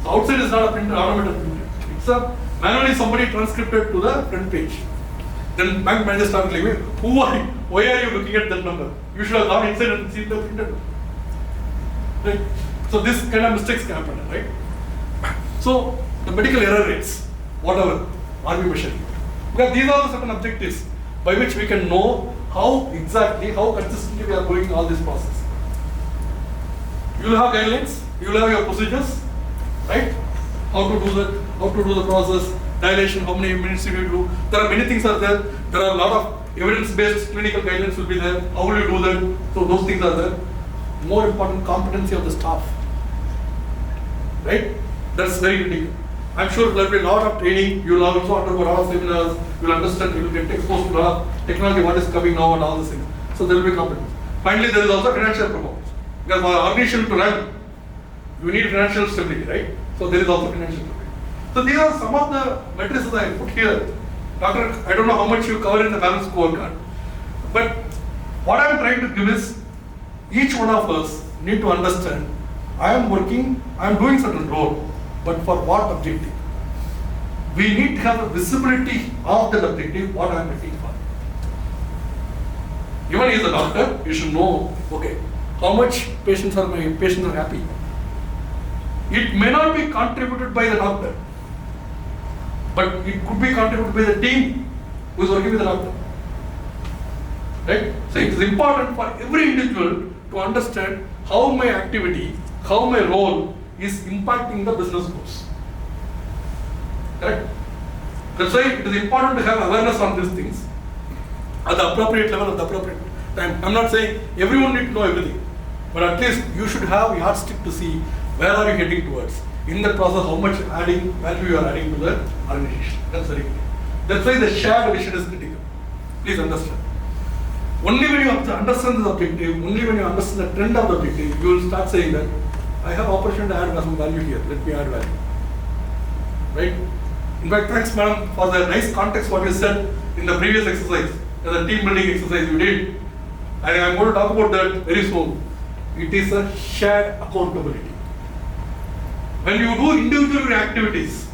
So outside is not a printer, automated printer. It's a manually somebody transcribed to the front page. Then bank manager started telling me, who are you? Why are you looking at that number? You should have gone inside and seen the printer. Right? So this kind of mistakes can happen, right? So the medical error rates, whatever, are we measuring? Because these are the certain objectives by which we can know how consistently we are going all this process. You will have guidelines, you will have your procedures, right? How to do the process, dilation, how many minutes you will do. There are many things are there. There are a lot of evidence-based clinical guidelines will be there. How will you do that? So those things are there. More important, competency of the staff, right? That's very critical. I'm sure there will be a lot of training. You will also undergo a lot of seminars. You will understand. You will get exposed to a lot of technology, what is coming now, and all these things. So there will be competence. Finally, there is also financial performance. Because for our organization to run, you need financial stability, right? So there is also financial stability. So these are some of the matrices I put here. Doctor, I don't know how much you cover in the balance scorecard, but what I am trying to give is each one of us need to understand. I am doing certain role, but for what objective? We need to have a visibility of that objective, what I am looking for. Even as a doctor, you should know, okay, how much patients are happy. It may not be contributed by the doctor, but it could be contributed by the team who is working with the doctor. Right? So it is important for every individual to understand how my activity, how my role is impacting the business goals. Correct? That's why it is important to have awareness on these things at the appropriate level, at the appropriate time. I'm not saying everyone needs to know everything, but at least you should have a yardstick to see where are you heading towards. In that process, how much value you are adding to the organization. That's very clear. That's why the shared vision is critical. Please understand. Only when you understand the objective, only when you understand the trend of the objective, you will start saying that I have opportunity to add some value here. Let me add value. Right? In fact, thanks, madam, for the nice context what you said in the previous exercise, the team building exercise you did. And I'm going to talk about that very soon. It is a shared accountability. When you do individual activities,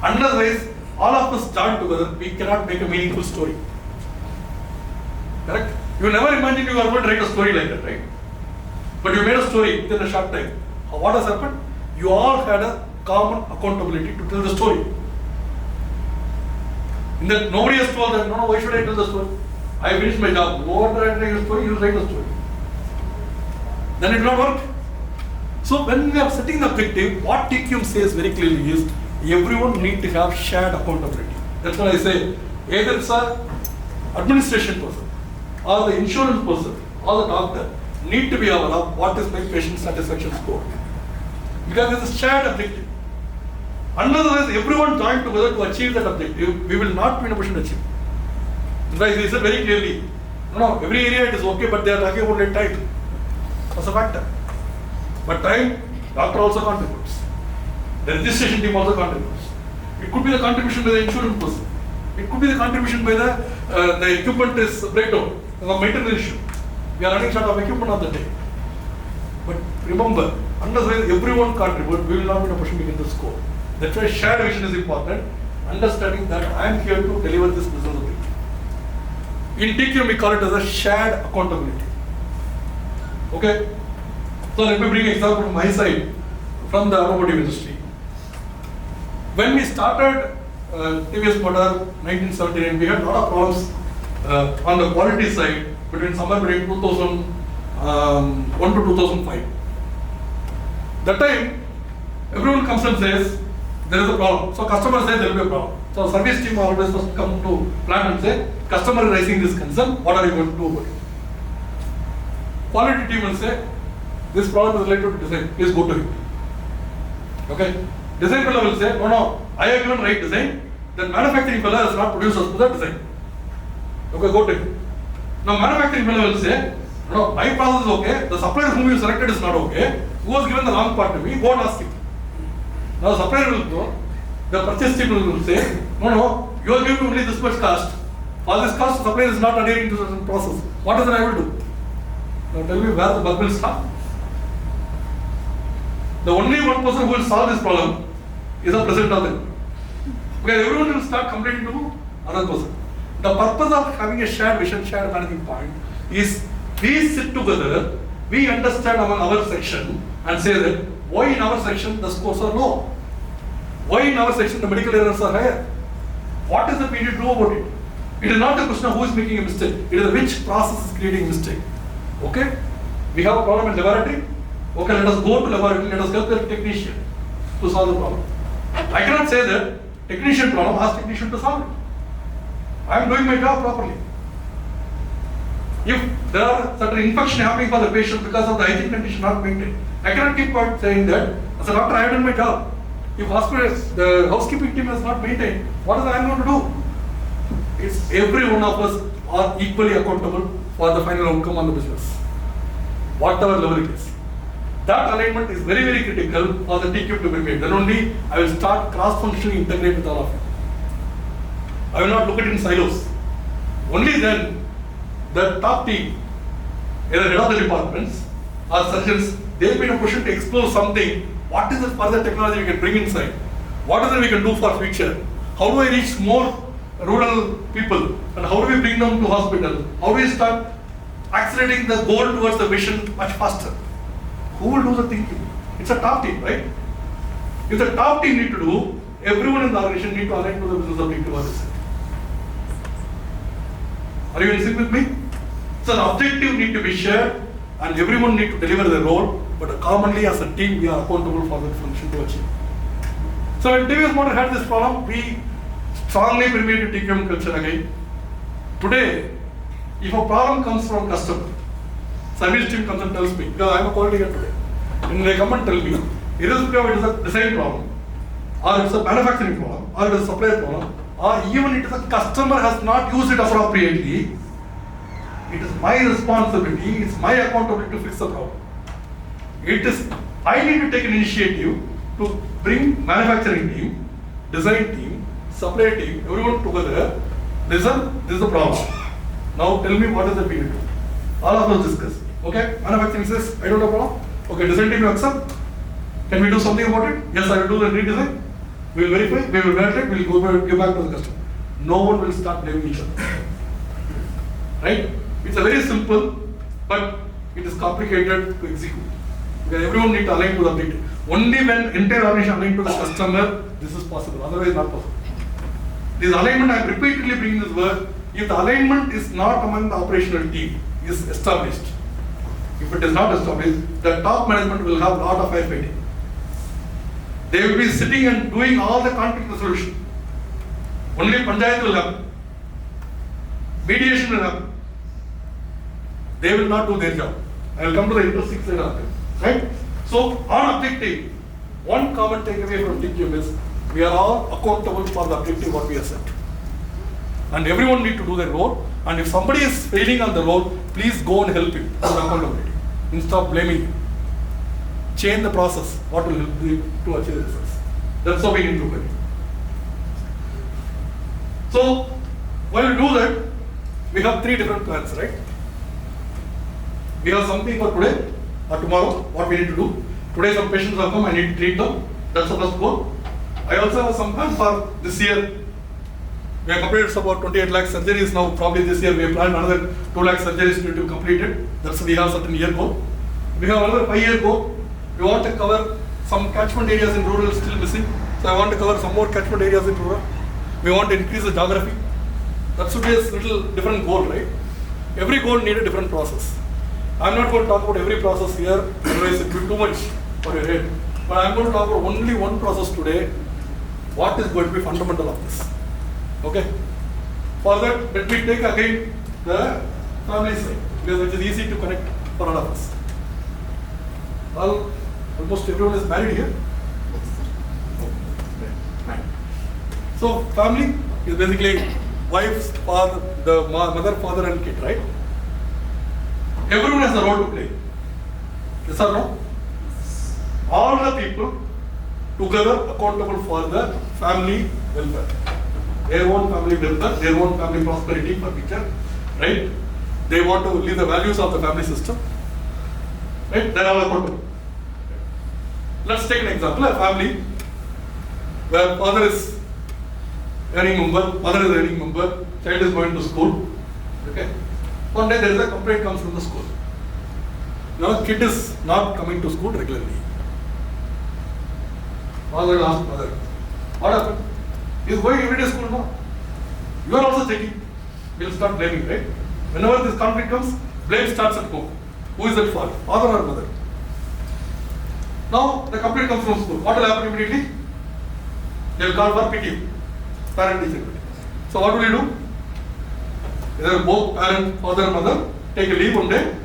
otherwise, all of us join together, we cannot make a meaningful story. Correct? You never imagined you are going to write a story like that, right? But you made a story within a short time. What has happened? You all had a common accountability to tell the story. In that, nobody has told them, no, why should I tell the story? I finished my job. Go on writing a story, you write the story. Then it will not work. So when we are setting the objective, what TQM says very clearly is everyone need to have shared accountability. That's what I say. Either it's a administration person, or the insurance person, or the doctor need to be aware of what is my patient satisfaction score. Because it's a shared objective. Unless everyone join together to achieve that objective, we will not be in a position to achieve. In fact, they said very clearly, no, every area it is okay, but they are talking about their time. That's a factor. But time, doctor also contributes. The registration team also contributes. It could be the contribution by the insurance person. It could be the contribution by the equipment is breakdown, the maintenance issue. We are running short of equipment on the day. But remember, unless everyone contributes, we will not be in a position to get the score. That's why shared vision is important. Understanding that I am here to deliver this business objective. In TQM, we call it as a shared accountability. Okay? So let me bring an example from my side, from the automotive industry. When we started TVS Motor 1979, we had a lot of problems on the quality side somewhere between 2001 to 2005. That time, everyone comes and says, there is a problem. So customer says there will be a problem. So service team always must come to plant and say, customer is raising this concern, what are you going to do about it? Quality team will say, this problem is related to design, please go to him. Okay? Design fellow will say, no, I have given right design, then manufacturing fellow has not produced us to that design. Okay, go to him. Now manufacturing fellow will say, no, my process is okay, the supplier whom you selected is not okay, who has given the wrong part to me, go and ask him. Now the supplier will go, the purchase team will say, no, you are giving me only this much cost. For this cost, the supplier is not adhering to certain process. What is it I will do? Now tell me where the bug will stop. The only one person who will solve this problem is the president of the company. Because everyone will start complaining to another person. The purpose of having a shared vision, shared managing point is we sit together, we understand our section and say that why in our section the scores are low? Why in our section the medical errors are higher? What is the we need to do about it? It is not a question of who is making a mistake. It is which process is creating a mistake. Okay? We have a problem in laboratory. Okay, let us go to laboratory, let us help the technician to solve the problem. I cannot say that technician problem, ask technician to solve it. I am doing my job properly. If there are certain infection happening for the patient because of the hygiene condition not maintained, I cannot keep on saying that as a doctor I have done my job. If the housekeeping team has not maintained, what is I am going to do? It's every one of us are equally accountable for the final outcome on the business, whatever level it is. That alignment is very, very critical for the TQM to be made. Then only I will start cross-functionally integrate with all of you. I will not look at it in silos. Only then the top team, either head of the departments or surgeons, they will be in a position to explore something. What is the further technology we can bring inside? What is it we can do for future? How do I reach more rural people? And how do we bring them to hospital? How do we start accelerating the goal towards the vision much faster? Who will do the thinking? It's a top team, right? If the top team need to do, everyone in the organization need to align to the business objective of this. Are you in sync with me? So the objective need to be shared and everyone need to deliver their role, but commonly as a team we are accountable for that function to achieve. So when TVS Motor had this problem, we strongly permeated TQM culture again. Today, if a problem comes from customer, service team comes and tells me, because I am a quality guy today, and they come and tell me, irrespective of it is a design problem, or it's a manufacturing problem, or it is a supplier problem, or even if the customer has not used it appropriately, it is my responsibility, it's my accountability to fix the problem. I need to take an initiative to bring manufacturing team, design team, supply team, everyone together. Listen, this is the problem. Now tell me what is the period. All of us discuss. Okay? Manufacturing says, I don't have a problem. Okay, design team you accept. Can we do something about it? Yes, I will do the redesign. We will verify, we will validate, we will give back to the customer. No one will start blaming each other. Right? It's a very simple, but it is complicated to execute. Because everyone needs to align to the objective. Only when entire organization aligned to the customer, this is possible. Otherwise, not possible. This alignment, I am repeatedly bringing this word. If the alignment is not among the operational team, is established. If it is not established, the top management will have a lot of firefighting. They will be sitting and doing all the conflict resolution. Only panchayat will happen. Mediation will happen. They will not do their job. I will come to the interesting side of it. Right? So, on objective, one common takeaway from TQM is we are all accountable for the objective what we have set. And everyone needs to do their role. And if somebody is failing on the role, please go and help him with accountability. Instead of blaming him. Change the process. What will help you to achieve the results? That's how we need to look at it. So, while we do that, we have 3 different plans, right? We have something for today or tomorrow, what we need to do. Today some patients have come, I need to treat them. That's the first goal. I also have some plan for this year. We have completed about 28 lakh surgeries now. Probably this year we have planned another 2 lakh surgeries to be completed. That's we have certain year goal. We have another 5-year goal. We want to cover some catchment areas in rural still missing. So I want to cover some more catchment areas in rural. We want to increase the geography. That should be a little different goal, right? Every goal needs a different process. I'm not going to talk about every process here, otherwise it will be too much for your head. But I'm going to talk about only one process today. What is going to be fundamental of this? Okay? For that, let me take again the family side, because it is easy to connect for all of us. Well, almost everyone is married here. So, family is basically wife, father, the mother, father, and kid, right? Everyone has a role to play. Yes or no? All the people together accountable for the family welfare. Their own family welfare, their own family prosperity for future, right? They want to live the values of the family system, right? They are all accountable. Let's take an example, a family where father is earning member, mother is earning member, child is going to school, okay? One day there is a complaint comes from the school. Now kid is not coming to school regularly. Father will ask mother, what happened? He is going every day to school now. You are also checking. We will start blaming, right? Whenever this conflict comes, blame starts at home. Who is at fault? Father or mother? Now the complaint comes from school. What will happen immediately? They will call for PTM, parent teacher meeting. So what will you do? Either both parent, father and mother take a leave one day,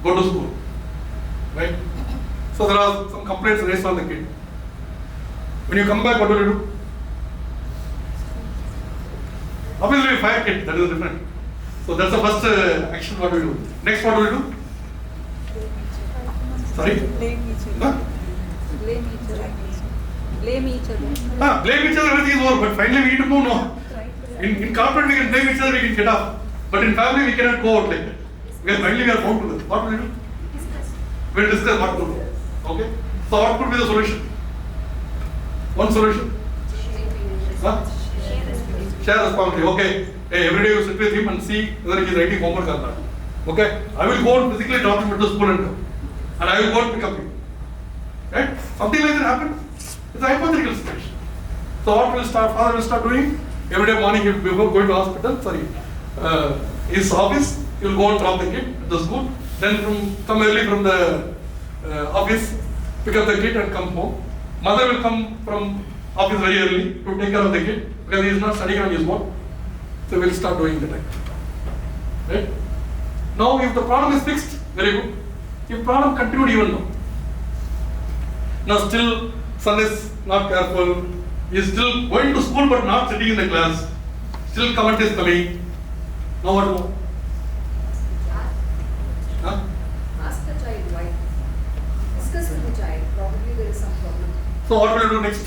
go to school. Right? So there are some complaints raised on the kid. When you come back, what will you do? Obviously, we fire kid, that is different. So that's the first action what we do. Next, what will we do? Sorry? Blame each other. Huh? Blame each other. Blame each other. Blame each other, everything is over, but finally we need to move now. In corporate, we can blame each other, we can get off. But in family, we cannot go out like that. Finally, we are bound to that. What will we do? We will discuss what to do. Okay? So, what could be the solution? One solution? Huh? Share responsibility. Okay. Hey, every day you sit with him and see whether he is writing homework or not. Okay? I will go and physically drop him at the school and come. And I will go and pick up him. Right? Something like that happened. It's a hypothetical situation. So what will start? Father will start doing? Every day morning he will be going to hospital, his office, he will go and drop the kid at the school. Then come early from the office, pick up the kid and come home. Mother will come from office very early to take care of the kid because he is not studying on his own. So we will start doing that. Right? Now if the problem is fixed, very good. If problem continued even now. Now still son is not careful, he is still going to school but not sitting in the class. Still comment is coming. Now what more? Huh? Ask the child why. Discuss with the child. Probably there is some problem. So what will you do next?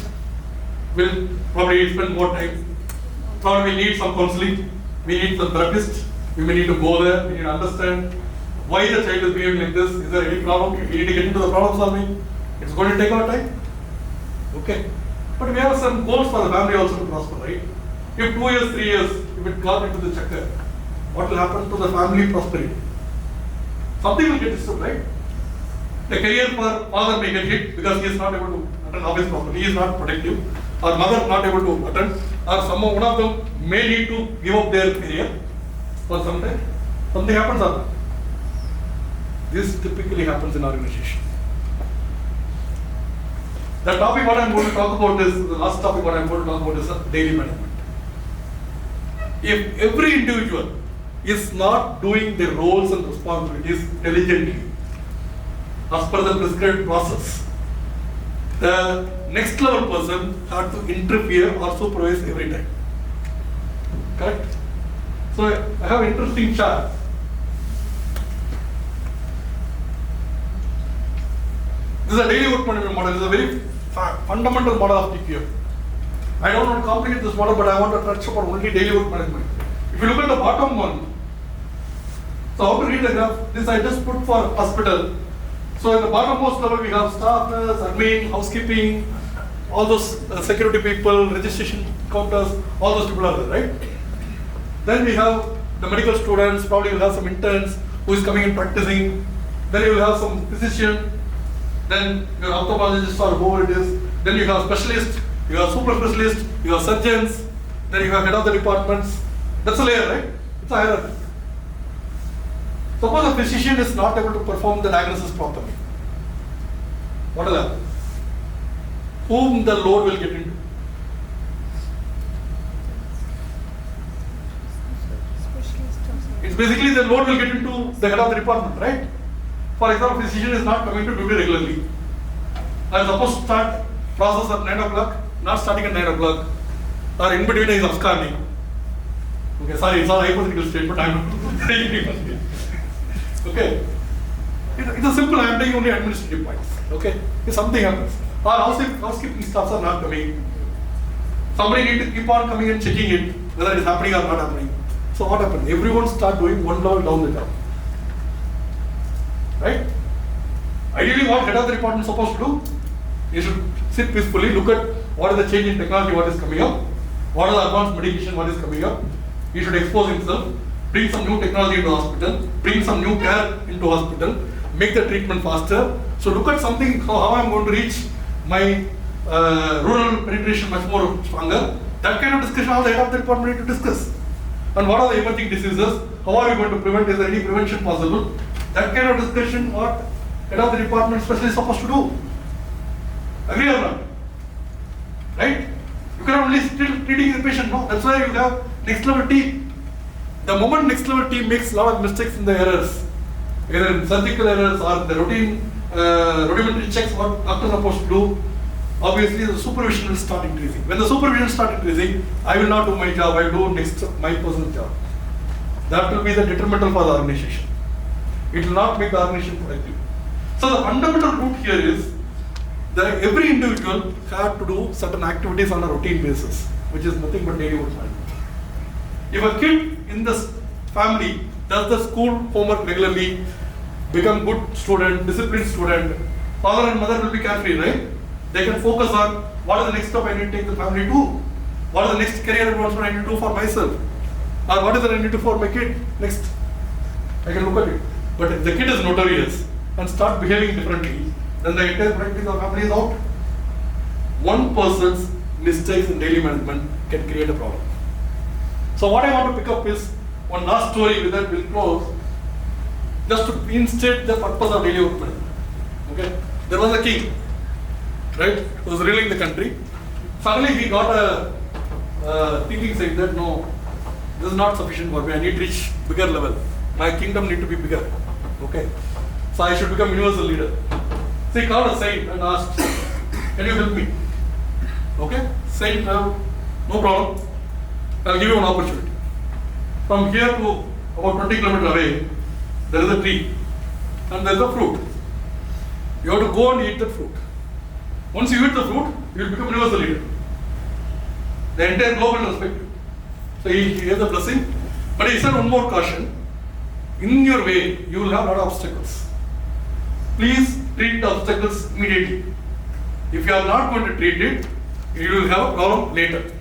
We'll probably spend more time. Probably we need some counseling. We need some therapist. We may need to go there. We need to understand why the child is behaving like this. Is there any problem? We need to get into the problem solving. It's going to take our time. Okay. But we have some goals for the family also to prosper, right? If 2 years, 3 years, if it got into the checker, what will happen to the family prosperity? Something will get disturbed, right? The career for father may get hit because he is not able to attend office properly, he is not protective, or mother not able to attend, or one of them may need to give up their career for some time. Something happens or not? This typically happens in organization. The topic what I am going to talk about is, the last topic what I am going to talk about is daily management. If every individual is not doing their roles and responsibilities diligently, as per the prescribed process, the next level person has to interfere or supervise every time. Correct? So I have an interesting chart. This is a daily work management model. This is a very fundamental model of TQM. I don't want to complicate this model, but I want to touch upon only daily work management. If you look at the bottom one, so how to read the graph? This I just put for hospital. So in the bottommost level, we have staff nurse, admin, housekeeping, all those security people, registration counters, all those people are there, right? Then we have the medical students, probably will have some interns who is coming and practicing. Then you will have some physician, then your ophthalmologist or whoever it is. Then you have specialists, you have super specialists, you have surgeons, then you have head of the departments. That's a layer, right? It's a hierarchy. Suppose a physician is not able to perform the diagnosis properly. What will happen? Whom the load will get into? It's basically the load will get into the head of the department, right? For example, physician is not coming to duty regularly. I am supposed to start process at 9 o'clock, not starting at 9 o'clock, or in between is absconding. Okay, sorry, it's all hypothetical statement. I am not saying it. Okay. It's a simple, I am taking only administrative points. Okay. If something happens, or housekeeping staffs are not coming, somebody need to keep on coming and checking it, whether it is happening or not happening. So what happened? Everyone start doing one level down the job. Right? Ideally, what head of the department is supposed to do? You should sit peacefully, look at what is the change in technology, what is coming up, what are the advanced medication, what is coming up. He should expose himself, bring some new technology into hospital, bring some new care into hospital, make the treatment faster. So look at something, how I am going to reach my rural penetration much more stronger. That kind of discussion all the head of the department need to discuss. And what are the emerging diseases? How are you going to prevent? Is there any prevention possible? That kind of discussion what head of the department specialist is supposed to do. Agree or not? Right? You cannot only still treating the patient, no. That's why you have next level team. The moment next level team makes a lot of mistakes in the errors, either in surgical errors or the routine, rudimentary checks what doctors are supposed to do, obviously the supervision will start increasing. When the supervision starts increasing, I will not do my job, I will do next my personal job. That will be the detrimental for the organization. It will not make the organization productive. So the fundamental root here is that every individual has to do certain activities on a routine basis, which is nothing but daily work management. If a kid in this family does the school homework regularly, become good student, disciplined student, father and mother will be carefree, right? They can focus on what is the next step I need to take the family to, what is the next career advancement I need to do for myself, or what is that I need to do for my kid next. I can look at it. But if the kid is notorious and start behaving differently, then the entire productivity of the family is out. One person's mistakes in daily management can create a problem. So what I want to pick up is one last story with that we'll close, just to instate the purpose of daily work management. Okay? There was a king, right, who was ruling the country. Suddenly he got a thinking saying that no, this is not sufficient for me, I need to reach bigger level. My kingdom need to be bigger. Okay? So I should become universal leader. So he called a saint and asked, can you help me? Okay? Saint, no problem. I'll give you an opportunity. From here to about 20 kilometers away, there is a tree and there is a fruit. You have to go and eat that fruit. Once you eat the fruit, you will become universal leader. The entire globe will respect you. So he gave the blessing, but he said one more caution. In your way, you will have a lot of obstacles. Please treat the obstacles immediately. If you are not going to treat it, you will have a problem later.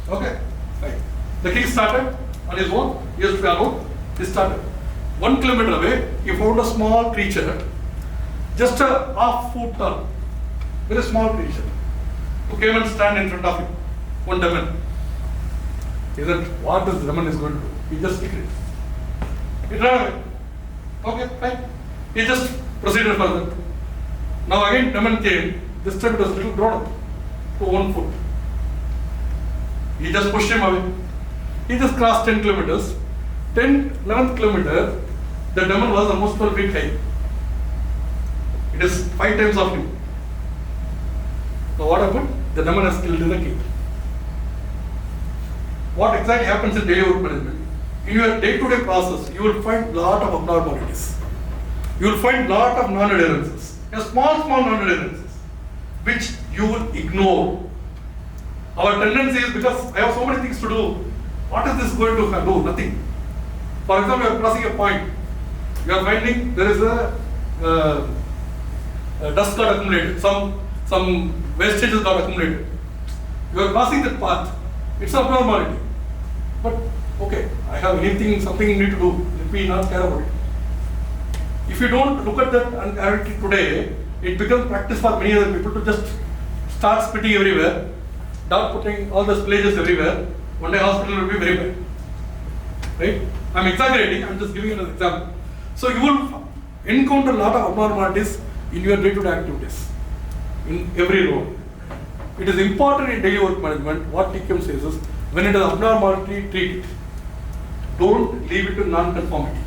Okay? Right. The king started on his own, he used to be alone, he started. 1 kilometer away, he found a small creature, just a half-foot tall, very small creature, who came and stand in front of him, one demon. He said, what this demon is going to do? He just kicked it. He ran away. Okay, fine. He just proceeded further. Now again, demon came, this time it was a little grown up, to 1 foot. He just pushed him away. He just crossed 10 kilometers. 11th kilometer, the demon was almost 12 feet high. It is 5 times of him. Now what happened? The demon has killed the king. What exactly happens in daily work management? In your day-to-day process, you will find lot of abnormalities. You will find lot of non-adherences. Small non-adherences, which you will ignore. Our tendency is, because I have so many things to do, what is this going to do? Nothing. For example, you are crossing a point. You are finding there is a dust got accumulated, some wastages got accumulated. You are crossing that path. It's abnormality. But okay, I have something you need to do. Let me not care about it. If you don't look at that uncertainty today, it becomes practice for many other people to just start spitting everywhere, start putting all the spillages everywhere. One day hospital will be very bad. Right? I'm exaggerating, I'm just giving you an example. So you will encounter a lot of abnormalities in your day-to-day activities, in every role. It is important in daily work management, what TQM says is, when it is abnormality, treat it. Don't leave it to non-conformity.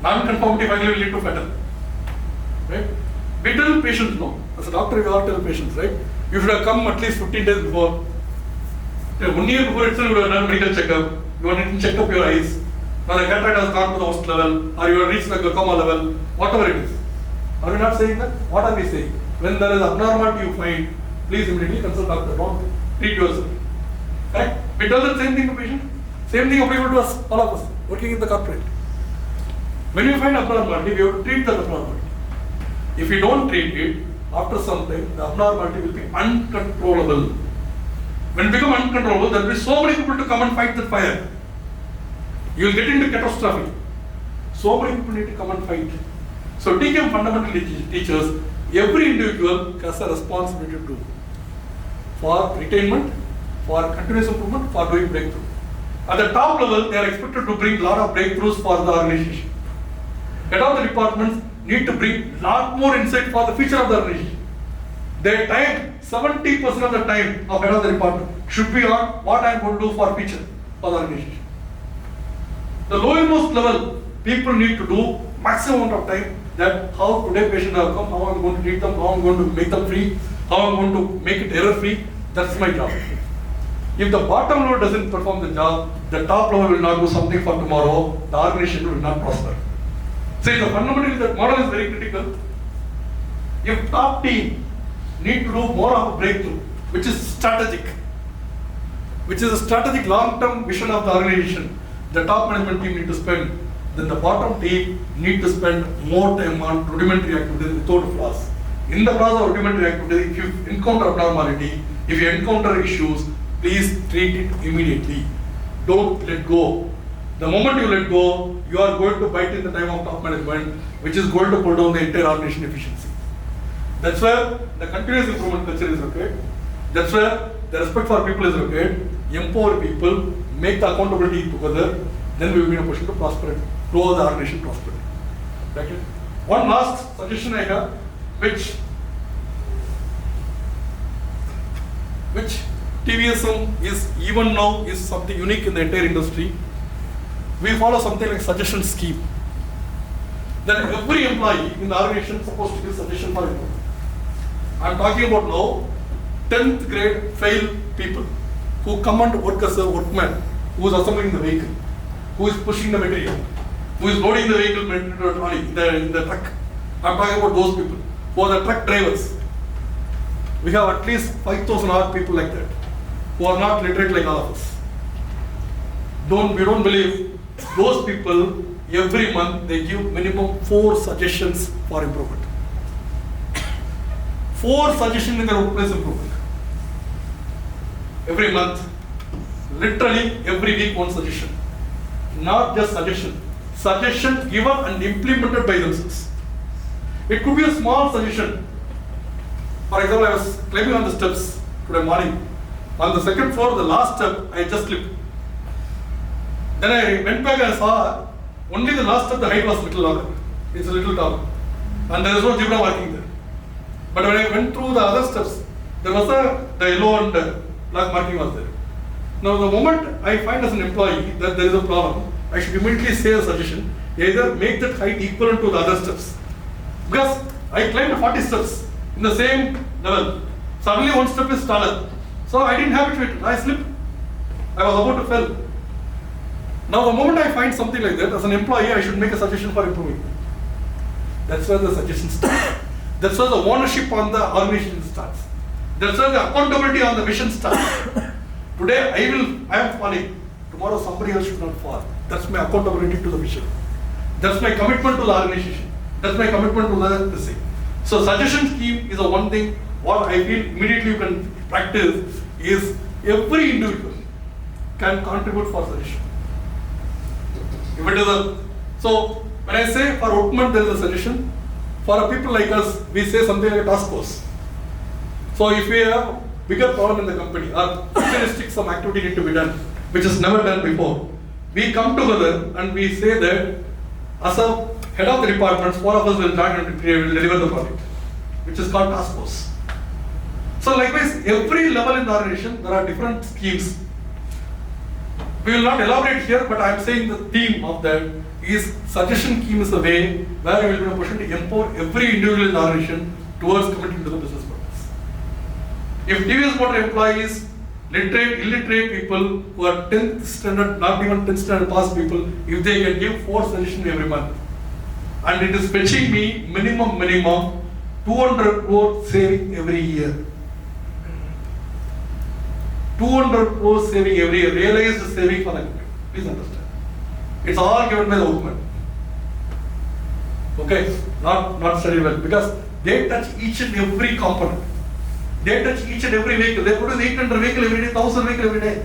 Non-conformity finally will lead to fatal. Right? We tell patients no. As a doctor, we all tell patients, right? You should have come at least 15 days before. 1 year before itself, you would have done medical checkup. You wanted to check up your eyes. Now the cataract has gone to the host level, or you have reached the glaucoma level, whatever it is. Are we not saying that? What are we saying? When there is abnormality you find, please immediately consult doctor. Don't treat yourself. Correct? We tell the same thing to patient. Same thing applicable to us, all of us, working in the corporate. When you find abnormality, we have to treat the abnormality. If you don't treat it, after some time, the abnormality will be uncontrollable. When it becomes uncontrollable, there will be so many people to come and fight that fire. You will get into catastrophe. So many people need to come and fight. So TQM fundamentally teaches every individual has a responsibility to do for retainment, for continuous improvement, for doing breakthrough. At the top level, they are expected to bring a lot of breakthroughs for the organization. Head of the departments need to bring a lot more insight for the future of the organization. Their time, 70% of the time of head of the department should be on what I am going to do for future for the organization. The lowermost level, people need to do maximum amount of time that how today patients have come, how I am going to treat them, how I am going to make them free, how I am going to make it error free. That's my job. If the bottom level doesn't perform the job, the top level will not do something for tomorrow, the organization will not prosper. So the fundamentally that model is very critical. If top team need to do more of a breakthrough, which is strategic, which is a strategic long-term vision of the organization, the top management team need to spend, then the bottom team need to spend more time on rudimentary activities without flaws. In the process of rudimentary activities, if you encounter abnormality, if you encounter issues, please treat it immediately. Don't let go. The moment you let go, you are going to bite in the time of top management, which is going to pull down the entire organization efficiency. That's where the continuous improvement culture is required. That's where the respect for people is required. Empower people, make the accountability together, then we will be in a position to prosper, grow the organization prosper. Okay. One last suggestion I have, which TVSM is even now is something unique in the entire industry. We follow something like suggestion scheme. That every employee in the organization is supposed to give suggestion for improvement. I am talking about now 10th grade fail people. who come and work as a workman, who is assembling the vehicle, who is pushing the material, who is loading the vehicle into a trolley, in the truck. I'm talking about those people, who are the truck drivers. We have at least 5,000 odd people like that, who are not literate like all of us. We don't believe those people, every month they give minimum 4 suggestions for improvement. 4 suggestions in their workplace improvement. Every month, literally every week 1 suggestion. Not just suggestion. Suggestion given and implemented by themselves. It could be a small suggestion. For example, I was climbing on the steps today morning. On the 2nd floor, the last step, I just slipped. Then I went back and saw only the last step, the height was a little longer. It's a little taller. And there is no zebra marking there. But when I went through the other steps, there was the yellow and black marking was there. Now the moment I find as an employee that there is a problem, I should immediately say a suggestion, either make that height equivalent to the other steps. Because I climbed 40 steps in the same level. Suddenly 1 step is taller. So I didn't have it fit. I slipped. I was about to fall. Now the moment I find something like that, as an employee, I should make a suggestion for improving. That's where the suggestion starts. That's where the ownership on the organization starts. That's where the accountability on the vision starts. Today I am falling. Tomorrow somebody else should not fall. That's my accountability to the vision. That's my commitment to the organization. That's my commitment to the thing. So suggestion scheme is the one thing what I feel immediately you can practice is every individual can contribute for suggestion. If it is so when I say for workmen there is a suggestion, for people like us we say something like a task force. So if we have bigger problem in the company or futuristic some activity need to be done which is never done before, we come together and we say that as a head of the departments, 4 of us will join and will deliver the project, which is called task force. So likewise, every level in the organization, there are different schemes. We will not elaborate here, but I am saying the theme of that is suggestion scheme is the way where we will be in a position to empower every individual in the organization towards committing to the business purpose. If TVS Motor employees, literate, illiterate people who are 10th standard, not even 10th standard pass people, if they can give 4 suggestions every month, and it is fetching me minimum 200 crore saving every year. 200 crore saving every year, realized saving for the company. Please understand. It's all given by the workmen. Okay, not studied well because they touch each and every component. They touch each and every vehicle. They produce 800 vehicles every day, 1000 vehicles every day.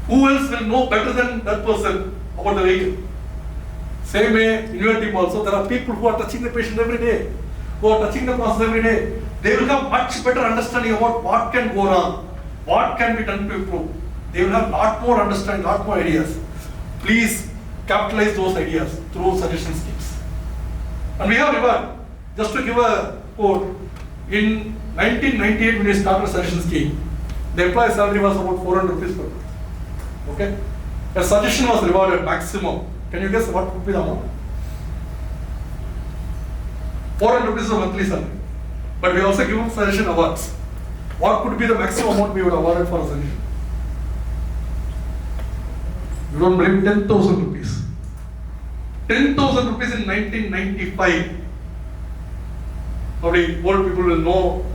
Who else will know better than that person about the vehicle? Same way in your team also, there are people who are touching the patient every day, who are touching the process every day. They will have much better understanding about what can go wrong, what can be done to improve. They will have lot more understanding, lot more ideas. Please capitalize those ideas through suggestion schemes. And we have reward. Just to give a quote, in 1998 when we started suggestion scheme, the employee salary was about 400 rupees per month. Okay? A suggestion was rewarded maximum. Can you guess what would be the amount? 400 rupees is a monthly salary. But we also give suggestion awards. What could be the maximum amount we would award for a suggestion? You don't believe 10,000 rupees. 10,000 rupees in 1995. Probably old people will know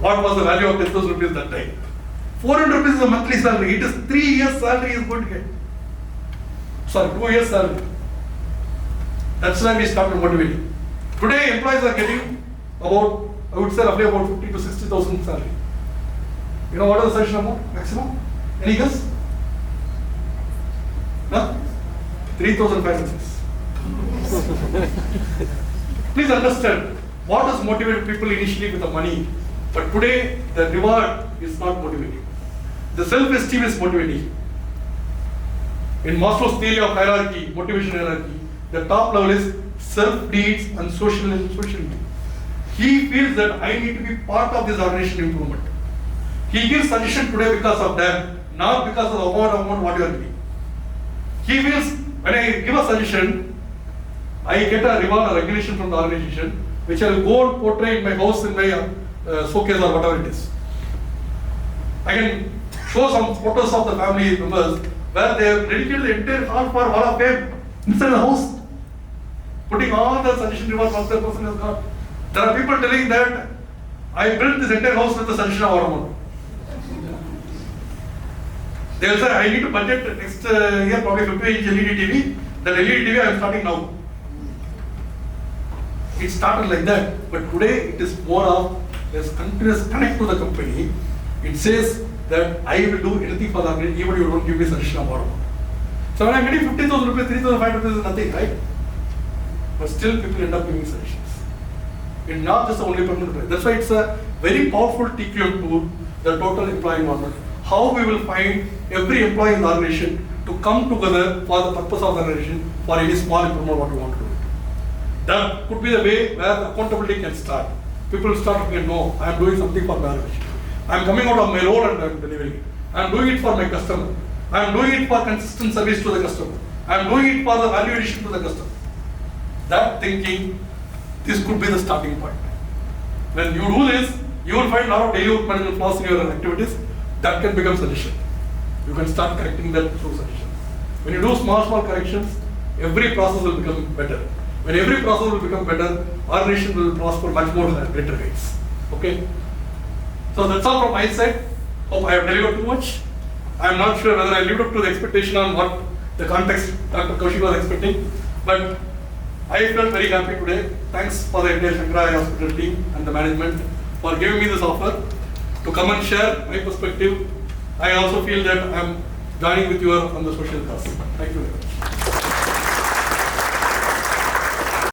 what was the value of 10,000 rupees that time. 400 rupees is a monthly salary. It is 3 years salary is going to get. Sorry, 2 years salary. That's why we started motivating. Today employees are getting about, I would say roughly about 50 to 60,000 salary. You know what is the suggestion amount maximum? Any guess? No? 3,500. Please understand, what has motivated people initially with the money, but today the reward is not motivating. The self-esteem is motivating. In Maslow's theory of hierarchy, motivation hierarchy, the top level is self-needs and social need. He feels that I need to be part of this organization improvement. He gives suggestion today because of them, not because of the amount what you are giving. He feels when I give a suggestion, I get a reward or recognition from the organization, which I will go and portray in my house, in my showcase or whatever it is. I can show some photos of the family members where they have dedicated the entire hall for Hall of Fame inside the house, putting all the suggestion rewards of the person has got. There are people telling that I built this entire house with the suggestion of amount. They will say I need to budget next year probably 50-inch LED TV. The LED TV I am starting now. It started like that, but today it is more of there's continuous connect to the company. It says that I will do anything for the organization, even if you don't give me suggestion of amount. So when I'm getting 50,000 rupees, 3,500 rupees is nothing, right? But still people end up giving suggestions. It's not just the only permanent employee. That's why it's a very powerful TQM tool, the total employee environment. How we will find every employee in the organization to come together for the purpose of the organization for any small improvement what we want to do. That could be the way where the accountability can start. People start looking at, no, I am doing something for my organization. I am coming out of my role and I am delivering it. I am doing it for my customer. I am doing it for consistent service to the customer. I am doing it for the value addition to the customer. That thinking, this could be the starting point. When you do this, you will find a lot of daily work management flaws in your activities. That can become solution. You can start correcting that through solutions. When you do small corrections, every process will become better. When every process will become better, our nation will prosper much more at greater rates. Okay? So that's all from my side. Hope I have delivered too much. I am not sure whether I lived up to the expectation on what the context Dr. Kaushik was expecting, but I felt very happy today. Thanks for the entire Sankara Eye Hospital team and the management for giving me this offer to come and share my perspective. I also feel that I am joining with you on the social cause. Thank you very much.